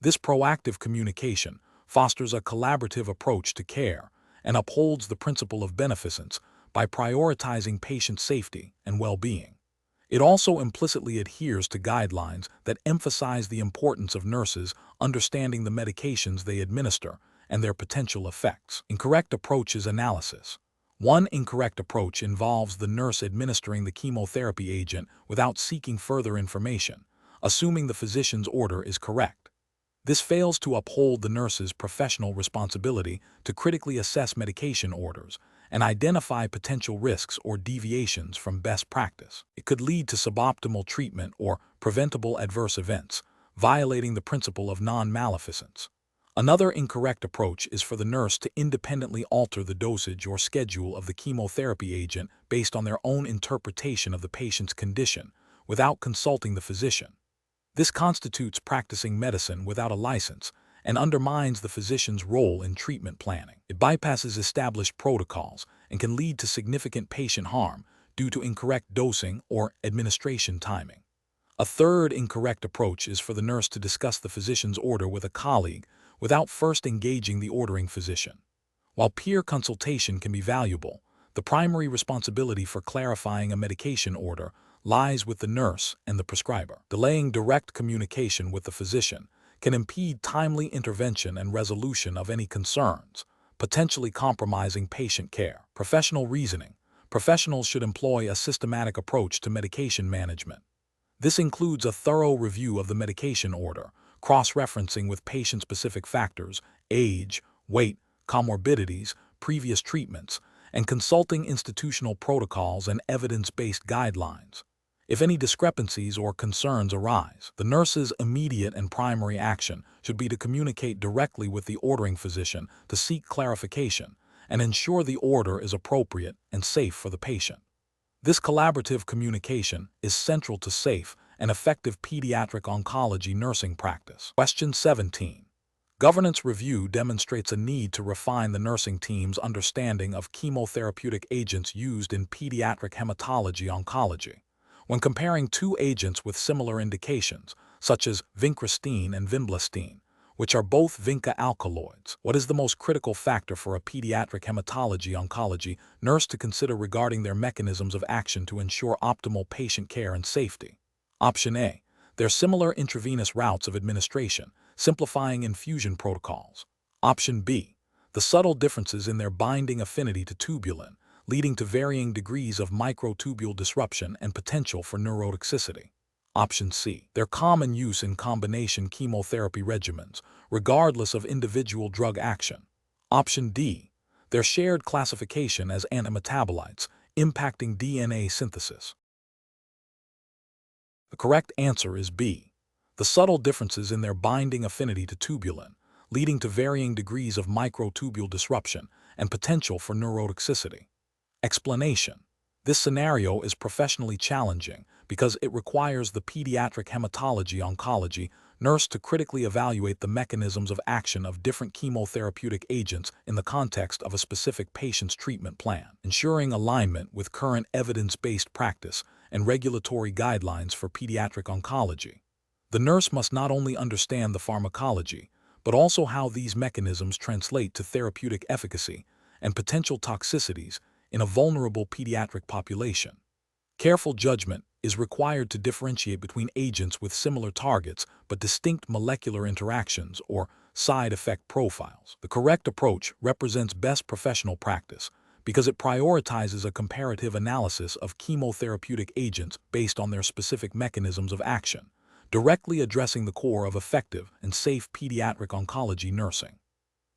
This proactive communication fosters a collaborative approach to care and upholds the principle of beneficence by prioritizing patient safety and well-being. It also implicitly adheres to guidelines that emphasize the importance of nurses understanding the medications they administer and their potential effects. Incorrect approaches analysis. One incorrect approach involves the nurse administering the chemotherapy agent without seeking further information, assuming the physician's order is correct. This fails to uphold the nurse's professional responsibility to critically assess medication orders and identify potential risks or deviations from best practice. It could lead to suboptimal treatment or preventable adverse events, violating the principle of non-maleficence. Another incorrect approach is for the nurse to independently alter the dosage or schedule of the chemotherapy agent based on their own interpretation of the patient's condition without consulting the physician. This constitutes practicing medicine without a license and undermines the physician's role in treatment planning. It bypasses established protocols and can lead to significant patient harm due to incorrect dosing or administration timing. A third incorrect approach is for the nurse to discuss the physician's order with a colleague without first engaging the ordering physician. While peer consultation can be valuable, the primary responsibility for clarifying a medication order lies with the nurse and the prescriber. Delaying direct communication with the physician can impede timely intervention and resolution of any concerns, potentially compromising patient care. Professional reasoning. Professionals should employ a systematic approach to medication management. This includes a thorough review of the medication order, cross-referencing with patient-specific factors, age, weight, comorbidities, previous treatments, and consulting institutional protocols and evidence-based guidelines. If any discrepancies or concerns arise, the nurse's immediate and primary action should be to communicate directly with the ordering physician to seek clarification and ensure the order is appropriate and safe for the patient. This collaborative communication is central to safe and effective pediatric oncology nursing practice. Question 17. Governance review demonstrates a need to refine the nursing team's understanding of chemotherapeutic agents used in pediatric hematology oncology. When comparing two agents with similar indications, such as vincristine and vinblastine, which are both vinca alkaloids, what is the most critical factor for a pediatric hematology oncology nurse to consider regarding their mechanisms of action to ensure optimal patient care and safety? Option A. Their similar intravenous routes of administration, simplifying infusion protocols. Option B. The subtle differences in their binding affinity to tubulin, leading to varying degrees of microtubule disruption and potential for neurotoxicity. Option C. Their common use in combination chemotherapy regimens, regardless of individual drug action. Option D. Their shared classification as antimetabolites, impacting DNA synthesis. The correct answer is B. The subtle differences in their binding affinity to tubulin, leading to varying degrees of microtubule disruption and potential for neurotoxicity. Explanation. This scenario is professionally challenging because it requires the pediatric hematology oncology nurse to critically evaluate the mechanisms of action of different chemotherapeutic agents in the context of a specific patient's treatment plan, ensuring alignment with current evidence-based practice and regulatory guidelines for pediatric oncology. The nurse must not only understand the pharmacology, but also how these mechanisms translate to therapeutic efficacy and potential toxicities in a vulnerable pediatric population. Careful judgment is required to differentiate between agents with similar targets but distinct molecular interactions or side effect profiles. The correct approach represents best professional practice because it prioritizes a comparative analysis of chemotherapeutic agents based on their specific mechanisms of action, directly addressing the core of effective and safe pediatric oncology nursing.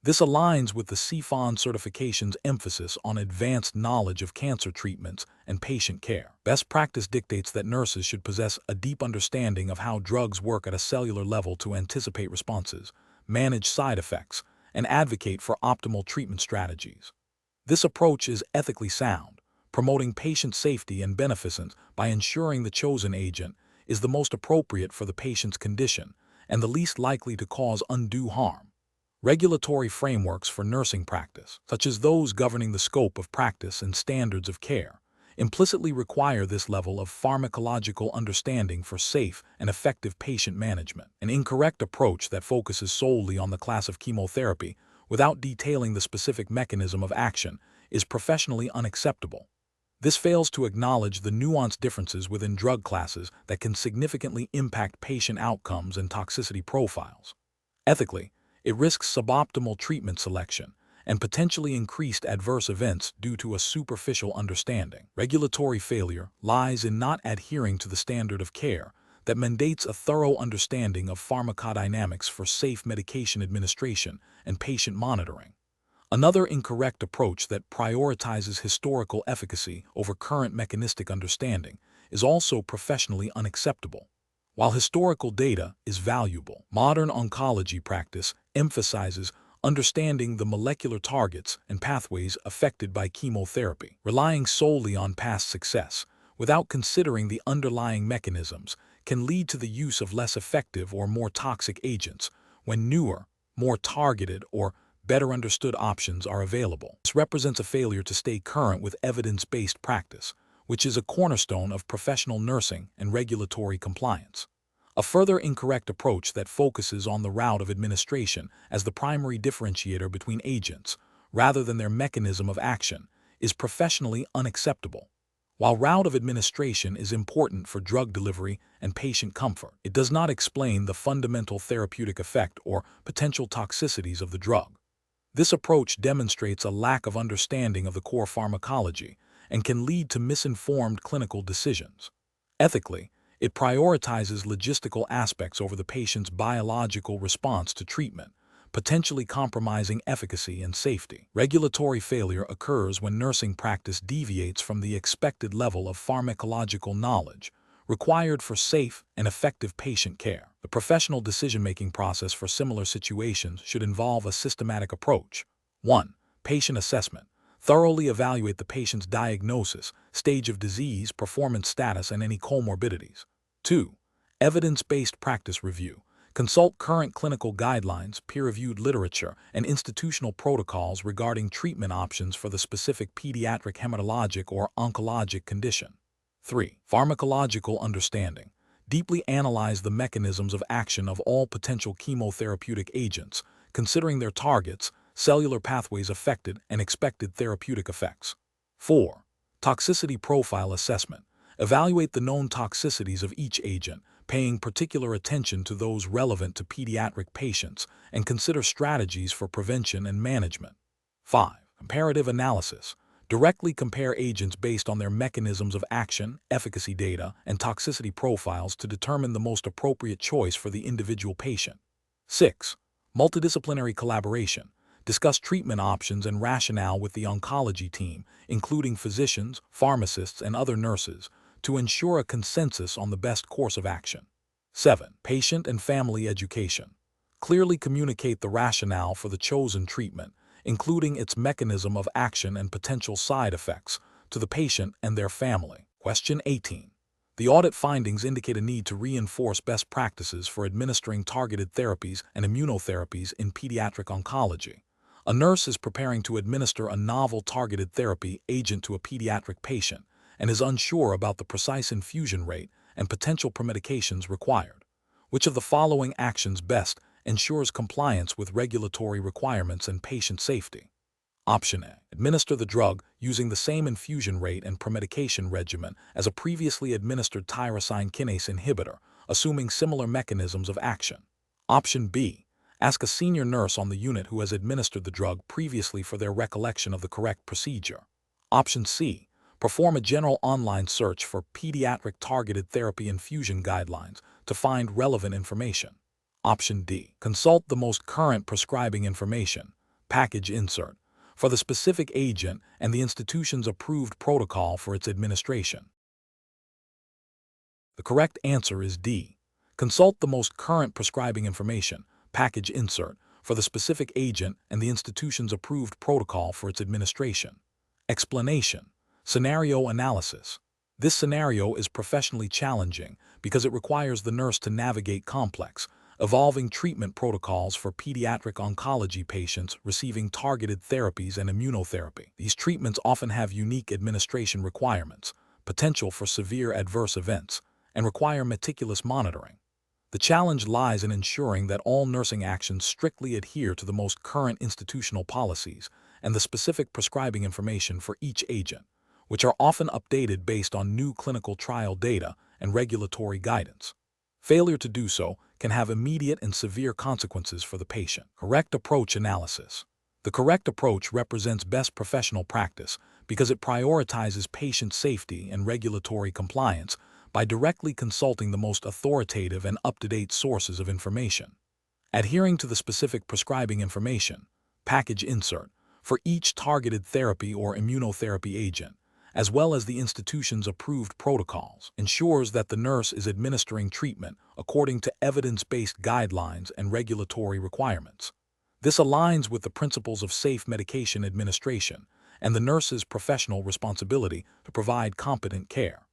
This aligns with the CPHON certification's emphasis on advanced knowledge of cancer treatments and patient care. Best practice dictates that nurses should possess a deep understanding of how drugs work at a cellular level to anticipate responses, manage side effects, and advocate for optimal treatment strategies. This approach is ethically sound, promoting patient safety and beneficence by ensuring the chosen agent is the most appropriate for the patient's condition and the least likely to cause undue harm. Regulatory frameworks for nursing practice, such as those governing the scope of practice and standards of care, implicitly require this level of pharmacological understanding for safe and effective patient management. An incorrect approach that focuses solely on the class of chemotherapy without detailing the specific mechanism of action is professionally unacceptable. This fails to acknowledge the nuanced differences within drug classes that can significantly impact patient outcomes and toxicity profiles. Ethically, it risks suboptimal treatment selection and potentially increased adverse events due to a superficial understanding. Regulatory failure lies in not adhering to the standard of care that mandates a thorough understanding of pharmacodynamics for safe medication administration and patient monitoring. Another incorrect approach that prioritizes historical efficacy over current mechanistic understanding is also professionally unacceptable. While historical data is valuable, modern oncology practice emphasizes understanding the molecular targets and pathways affected by chemotherapy. Relying solely on past success, without considering the underlying mechanisms, can lead to the use of less effective or more toxic agents when newer, more targeted, or better understood options are available. This represents a failure to stay current with evidence-based practice, which is a cornerstone of professional nursing and regulatory compliance. A further incorrect approach that focuses on the route of administration as the primary differentiator between agents, rather than their mechanism of action, is professionally unacceptable. While route of administration is important for drug delivery and patient comfort, it does not explain the fundamental therapeutic effect or potential toxicities of the drug. This approach demonstrates a lack of understanding of the core pharmacology and can lead to misinformed clinical decisions. Ethically, it prioritizes logistical aspects over the patient's biological response to treatment, potentially compromising efficacy and safety. Regulatory failure occurs when nursing practice deviates from the expected level of pharmacological knowledge required for safe and effective patient care. The professional decision-making process for similar situations should involve a systematic approach. 1. Patient assessment. Thoroughly evaluate the patient's diagnosis, stage of disease, performance status, and any comorbidities. 2. Evidence-based practice review. Consult current clinical guidelines, peer-reviewed literature, and institutional protocols regarding treatment options for the specific pediatric hematologic or oncologic condition. 3. Pharmacological understanding. Deeply analyze the mechanisms of action of all potential chemotherapeutic agents, considering their targets, cellular pathways affected, and expected therapeutic effects. 4. Toxicity profile assessment. Evaluate the known toxicities of each agent, paying particular attention to those relevant to pediatric patients, and consider strategies for prevention and management. 5. Comparative analysis. Directly compare agents based on their mechanisms of action, efficacy data, and toxicity profiles to determine the most appropriate choice for the individual patient. 6. Multidisciplinary collaboration. Discuss treatment options and rationale with the oncology team, including physicians, pharmacists, and other nurses, to ensure a consensus on the best course of action. 7. Patient and family education. Clearly communicate the rationale for the chosen treatment, including its mechanism of action and potential side effects, to the patient and their family. Question 18. The audit findings indicate a need to reinforce best practices for administering targeted therapies and immunotherapies in pediatric oncology. A nurse is preparing to administer a novel targeted therapy agent to a pediatric patient and is unsure about the precise infusion rate and potential premedications required. Which of the following actions best ensures compliance with regulatory requirements and patient safety? Option A. Administer the drug using the same infusion rate and premedication regimen as a previously administered tyrosine kinase inhibitor, assuming similar mechanisms of action. Option B. Ask a senior nurse on the unit who has administered the drug previously for their recollection of the correct procedure. Option C. Perform a general online search for pediatric targeted therapy infusion guidelines to find relevant information. Option D. Consult the most current prescribing information, package insert, for the specific agent and the institution's approved protocol for its administration. The correct answer is D. Consult the most current prescribing information, package insert, for the specific agent and the institution's approved protocol for its administration. Explanation. Scenario analysis. This scenario is professionally challenging because it requires the nurse to navigate complex, evolving treatment protocols for pediatric oncology patients receiving targeted therapies and immunotherapy. These treatments often have unique administration requirements, potential for severe adverse events, and require meticulous monitoring. The challenge lies in ensuring that all nursing actions strictly adhere to the most current institutional policies and the specific prescribing information for each agent, which are often updated based on new clinical trial data and regulatory guidance. Failure to do so can have immediate and severe consequences for the patient. Correct approach analysis. The correct approach represents best professional practice because it prioritizes patient safety and regulatory compliance by directly consulting the most authoritative and up-to-date sources of information. Adhering to the specific prescribing information, package insert, for each targeted therapy or immunotherapy agent, as well as the institution's approved protocols, ensures that the nurse is administering treatment according to evidence-based guidelines and regulatory requirements. This aligns with the principles of safe medication administration and the nurse's professional responsibility to provide competent care.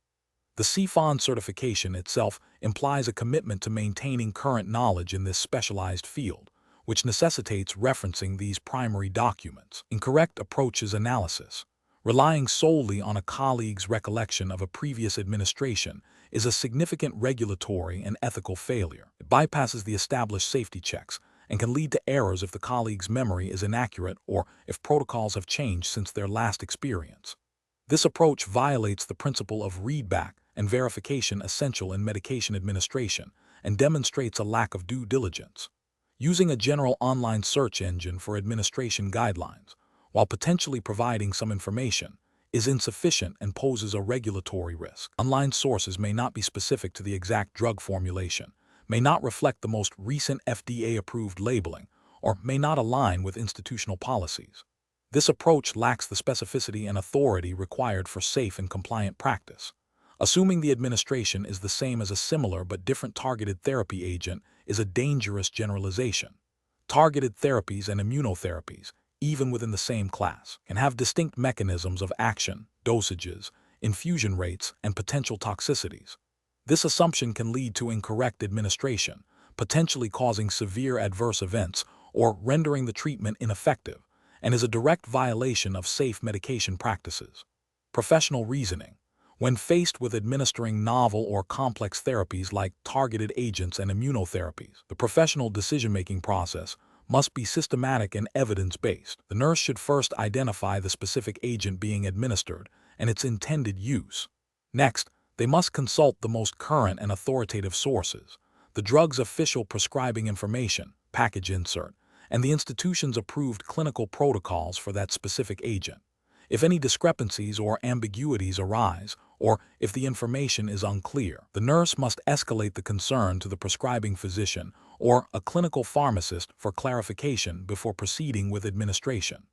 The CPHON certification itself implies a commitment to maintaining current knowledge in this specialized field, which necessitates referencing these primary documents. Incorrect approaches analysis. Relying solely on a colleague's recollection of a previous administration is a significant regulatory and ethical failure. It bypasses the established safety checks and can lead to errors if the colleague's memory is inaccurate or if protocols have changed since their last experience. This approach violates the principle of readback and verification essential in medication administration and demonstrates a lack of due diligence. Using a general online search engine for administration guidelines, while potentially providing some information, is insufficient and poses a regulatory risk. Online sources may not be specific to the exact drug formulation, may not reflect the most recent FDA-approved labeling, or may not align with institutional policies. This approach lacks the specificity and authority required for safe and compliant practice. Assuming the administration is the same as a similar but different targeted therapy agent is a dangerous generalization. Targeted therapies and immunotherapies, even within the same class, can have distinct mechanisms of action, dosages, infusion rates, and potential toxicities. This assumption can lead to incorrect administration, potentially causing severe adverse events or rendering the treatment ineffective, and is a direct violation of safe medication practices. Professional reasoning. When faced with administering novel or complex therapies like targeted agents and immunotherapies, the professional decision-making process must be systematic and evidence-based. The nurse should first identify the specific agent being administered and its intended use. Next, they must consult the most current and authoritative sources, the drug's official prescribing information, package insert, and the institution's approved clinical protocols for that specific agent. If any discrepancies or ambiguities arise, or if the information is unclear, the nurse must escalate the concern to the prescribing physician or a clinical pharmacist for clarification before proceeding with administration.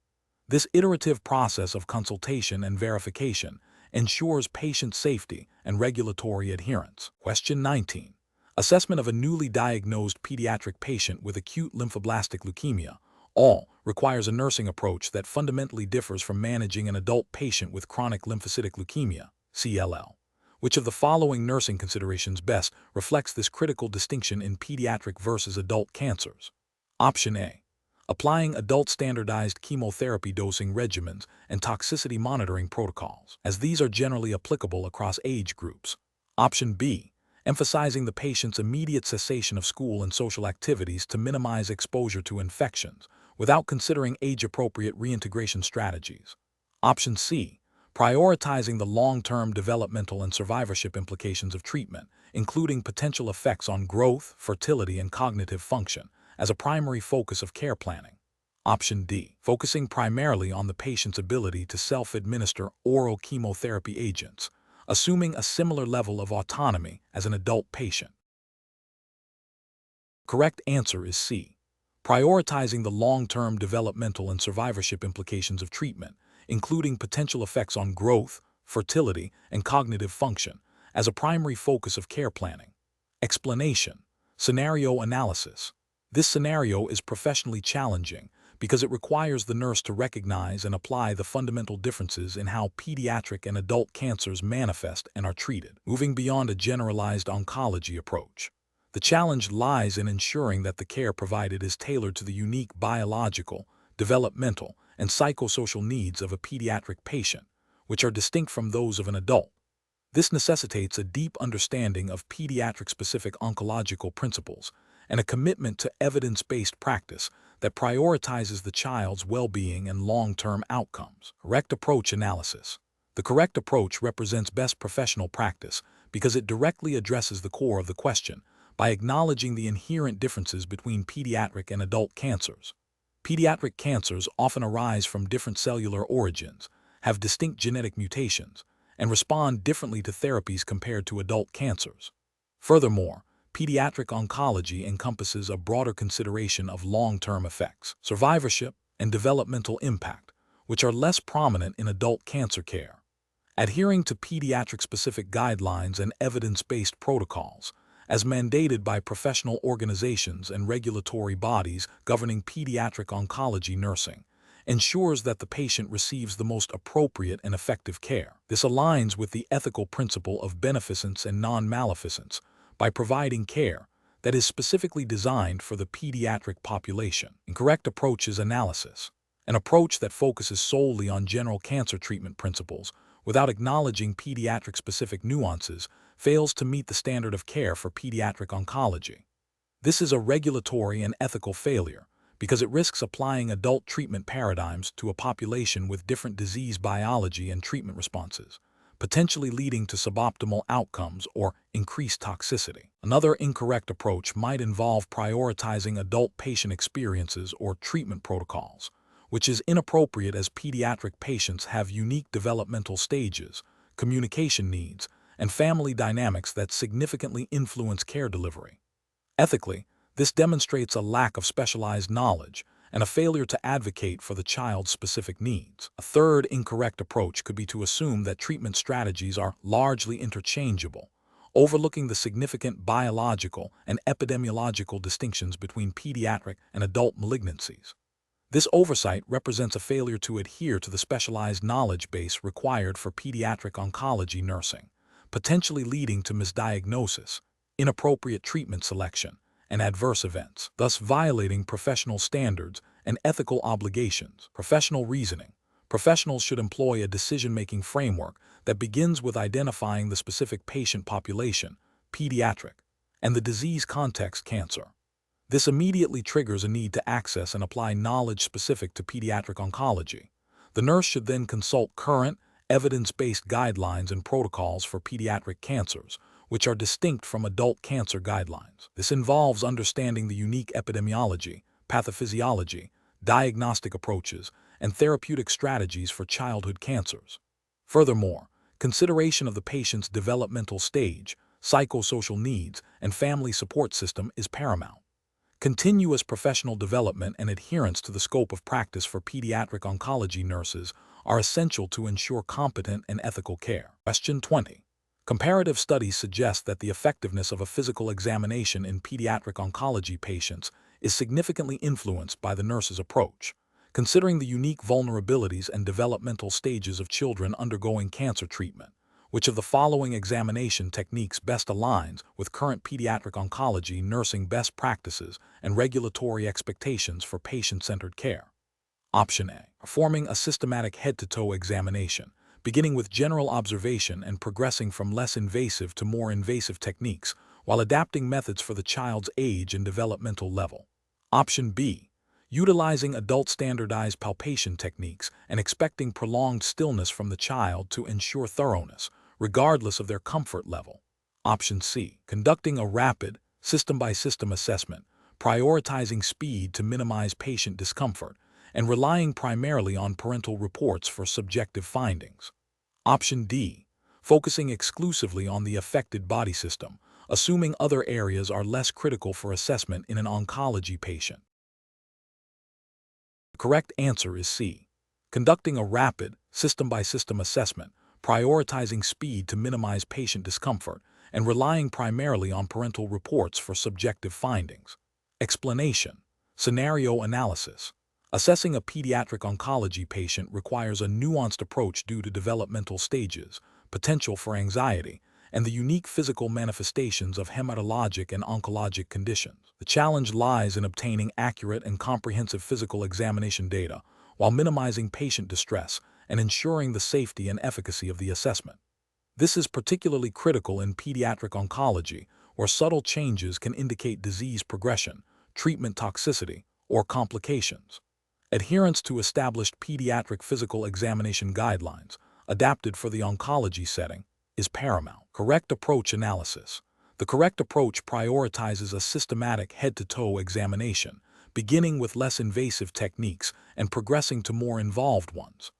This iterative process of consultation and verification ensures patient safety and regulatory adherence. Question 19. Assessment of a newly diagnosed pediatric patient with acute lymphoblastic leukemia, ALL, requires a nursing approach that fundamentally differs from managing an adult patient with chronic lymphocytic leukemia, CLL. Which of the following nursing considerations best reflects this critical distinction in pediatric versus adult cancers? Option A. Applying adult standardized chemotherapy dosing regimens and toxicity monitoring protocols, as these are generally applicable across age groups. Option B. Emphasizing the patient's immediate cessation of school and social activities to minimize exposure to infections, without considering age-appropriate reintegration strategies. Option C. Prioritizing the long-term developmental and survivorship implications of treatment, including potential effects on growth, fertility, and cognitive function, as a primary focus of care planning. Option D. Focusing primarily on the patient's ability to self-administer oral chemotherapy agents, assuming a similar level of autonomy as an adult patient. Correct answer is C. Prioritizing the long-term developmental and survivorship implications of treatment, including potential effects on growth, fertility, and cognitive function, as a primary focus of care planning. Explanation. Scenario analysis. This scenario is professionally challenging because it requires the nurse to recognize and apply the fundamental differences in how pediatric and adult cancers manifest and are treated, moving beyond a generalized oncology approach. The challenge lies in ensuring that the care provided is tailored to the unique biological, developmental, and psychosocial needs of a pediatric patient, which are distinct from those of an adult. This necessitates a deep understanding of pediatric-specific oncological principles and a commitment to evidence-based practice that prioritizes the child's well-being and long-term outcomes. Correct approach analysis. The correct approach represents best professional practice because it directly addresses the core of the question by acknowledging the inherent differences between pediatric and adult cancers. Pediatric cancers often arise from different cellular origins, have distinct genetic mutations, and respond differently to therapies compared to adult cancers. Furthermore, pediatric oncology encompasses a broader consideration of long-term effects, survivorship, and developmental impact, which are less prominent in adult cancer care. Adhering to pediatric-specific guidelines and evidence-based protocols, as mandated by professional organizations and regulatory bodies governing pediatric oncology nursing, ensures that the patient receives the most appropriate and effective care. This aligns with the ethical principle of beneficence and non-maleficence by providing care that is specifically designed for the pediatric population. Incorrect approach is analysis, an approach that focuses solely on general cancer treatment principles without acknowledging pediatric-specific nuances fails to meet the standard of care for pediatric oncology. This is a regulatory and ethical failure because it risks applying adult treatment paradigms to a population with different disease biology and treatment responses, potentially leading to suboptimal outcomes or increased toxicity. Another incorrect approach might involve prioritizing adult patient experiences or treatment protocols, which is inappropriate as pediatric patients have unique developmental stages, communication needs, and family dynamics that significantly influence care delivery. Ethically, This demonstrates a lack of specialized knowledge and a failure to advocate for the child's specific needs. A third incorrect approach could be to assume that treatment strategies are largely interchangeable, overlooking the significant biological and epidemiological distinctions between pediatric and adult malignancies. This oversight represents a failure to adhere to the specialized knowledge base required for pediatric oncology nursing, potentially leading to misdiagnosis, inappropriate treatment selection, and adverse events, thus violating professional standards and ethical obligations. Professional reasoning. Professionals should employ a decision-making framework that begins with identifying the specific patient population, pediatric, and the disease context, cancer. This immediately triggers a need to access and apply knowledge specific to pediatric oncology. The nurse should then consult current, evidence-based guidelines and protocols for pediatric cancers, which are distinct from adult cancer guidelines. This involves understanding the unique epidemiology, pathophysiology, diagnostic approaches, and therapeutic strategies for childhood cancers. Furthermore, consideration of the patient's developmental stage, psychosocial needs, and family support system is paramount. Continuous professional development and adherence to the scope of practice for pediatric oncology nurses are essential to ensure competent and ethical care. Question 20. Comparative studies suggest that the effectiveness of a physical examination in pediatric oncology patients is significantly influenced by the nurse's approach. Considering the unique vulnerabilities and developmental stages of children undergoing cancer treatment, which of the following examination techniques best aligns with current pediatric oncology nursing best practices and regulatory expectations for patient-centered care? Option A. Performing a systematic head-to-toe examination, beginning with general observation and progressing from less invasive to more invasive techniques, while adapting methods for the child's age and developmental level. Option B. Utilizing adult standardized palpation techniques and expecting prolonged stillness from the child to ensure thoroughness, regardless of their comfort level. Option C. Conducting a rapid, system-by-system assessment, prioritizing speed to minimize patient discomfort, and relying primarily on parental reports for subjective findings. Option D. Focusing exclusively on the affected body system, assuming other areas are less critical for assessment in an oncology patient. The correct answer is C. Conducting a rapid, system-by-system assessment, prioritizing speed to minimize patient discomfort, and relying primarily on parental reports for subjective findings. Explanation. Scenario analysis. Assessing a pediatric oncology patient requires a nuanced approach due to developmental stages, potential for anxiety, and the unique physical manifestations of hematologic and oncologic conditions. The challenge lies in obtaining accurate and comprehensive physical examination data, while minimizing patient distress and ensuring the safety and efficacy of the assessment. This is particularly critical in pediatric oncology, where subtle changes can indicate disease progression, treatment toxicity, or complications. Adherence to established pediatric physical examination guidelines, adapted for the oncology setting, is paramount. Correct approach analysis. The correct approach prioritizes a systematic head-to-toe examination, beginning with less invasive techniques and progressing to more involved ones.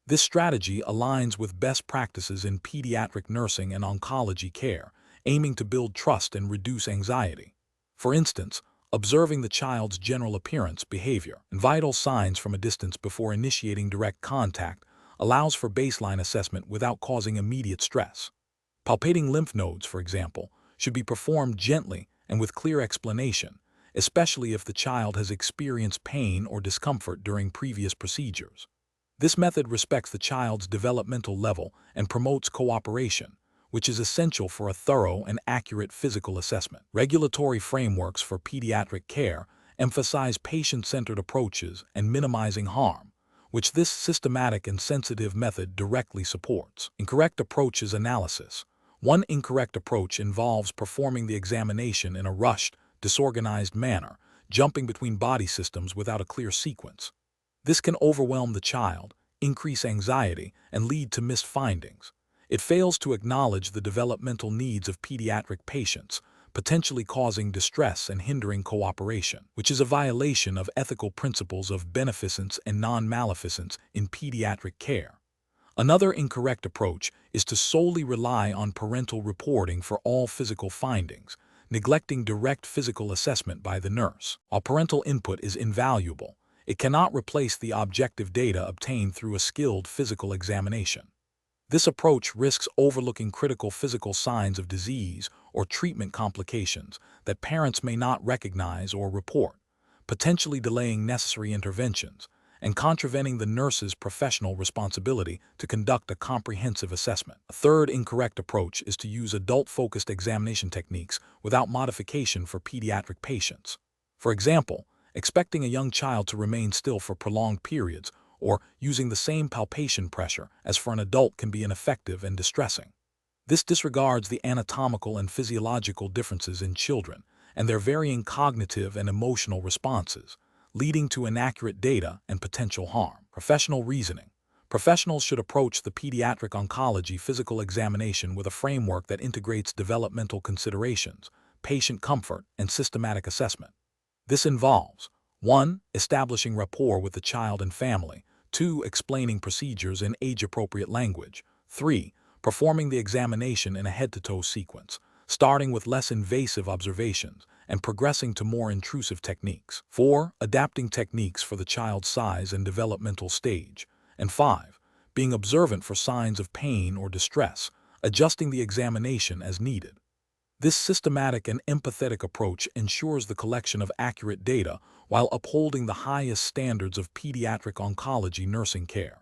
This strategy aligns with best practices in pediatric nursing and oncology care, aiming to build trust and reduce anxiety. For instance, observing the child's general appearance, behavior, and vital signs from a distance before initiating direct contact allows for baseline assessment without causing immediate stress. Palpating lymph nodes, for example, should be performed gently and with clear explanation, especially if the child has experienced pain or discomfort during previous procedures. This method respects the child's developmental level and promotes cooperation, which is essential for a thorough and accurate physical assessment. Regulatory frameworks for pediatric care emphasize patient-centered approaches and minimizing harm, which this systematic and sensitive method directly supports. Incorrect approaches analysis. One incorrect approach involves performing the examination in a rushed, disorganized manner, jumping between body systems without a clear sequence. This can overwhelm the child, increase anxiety, and lead to missed findings. It fails to acknowledge the developmental needs of pediatric patients, potentially causing distress and hindering cooperation, which is a violation of ethical principles of beneficence and non-maleficence in pediatric care. Another incorrect approach is to solely rely on parental reporting for all physical findings, neglecting direct physical assessment by the nurse. While parental input is invaluable, it cannot replace the objective data obtained through a skilled physical examination. This approach risks overlooking critical physical signs of disease or treatment complications that parents may not recognize or report, potentially delaying necessary interventions and contravening the nurse's professional responsibility to conduct a comprehensive assessment. A third incorrect approach is to use adult-focused examination techniques without modification for pediatric patients. For example, expecting a young child to remain still for prolonged periods or using the same palpation pressure as for an adult can be ineffective and distressing. This disregards the anatomical and physiological differences in children and their varying cognitive and emotional responses, leading to inaccurate data and potential harm. Professional reasoning. Professionals should approach the pediatric oncology physical examination with a framework that integrates developmental considerations, patient comfort, and systematic assessment. This involves 1. Establishing rapport with the child and family. 2. Explaining procedures in age-appropriate language. 3. Performing the examination in a head-to-toe sequence, starting with less invasive observations and progressing to more intrusive techniques. 4. Adapting techniques for the child's size and developmental stage. And 5. Being observant for signs of pain or distress, adjusting the examination as needed. This systematic and empathetic approach ensures the collection of accurate data while upholding the highest standards of pediatric oncology nursing care.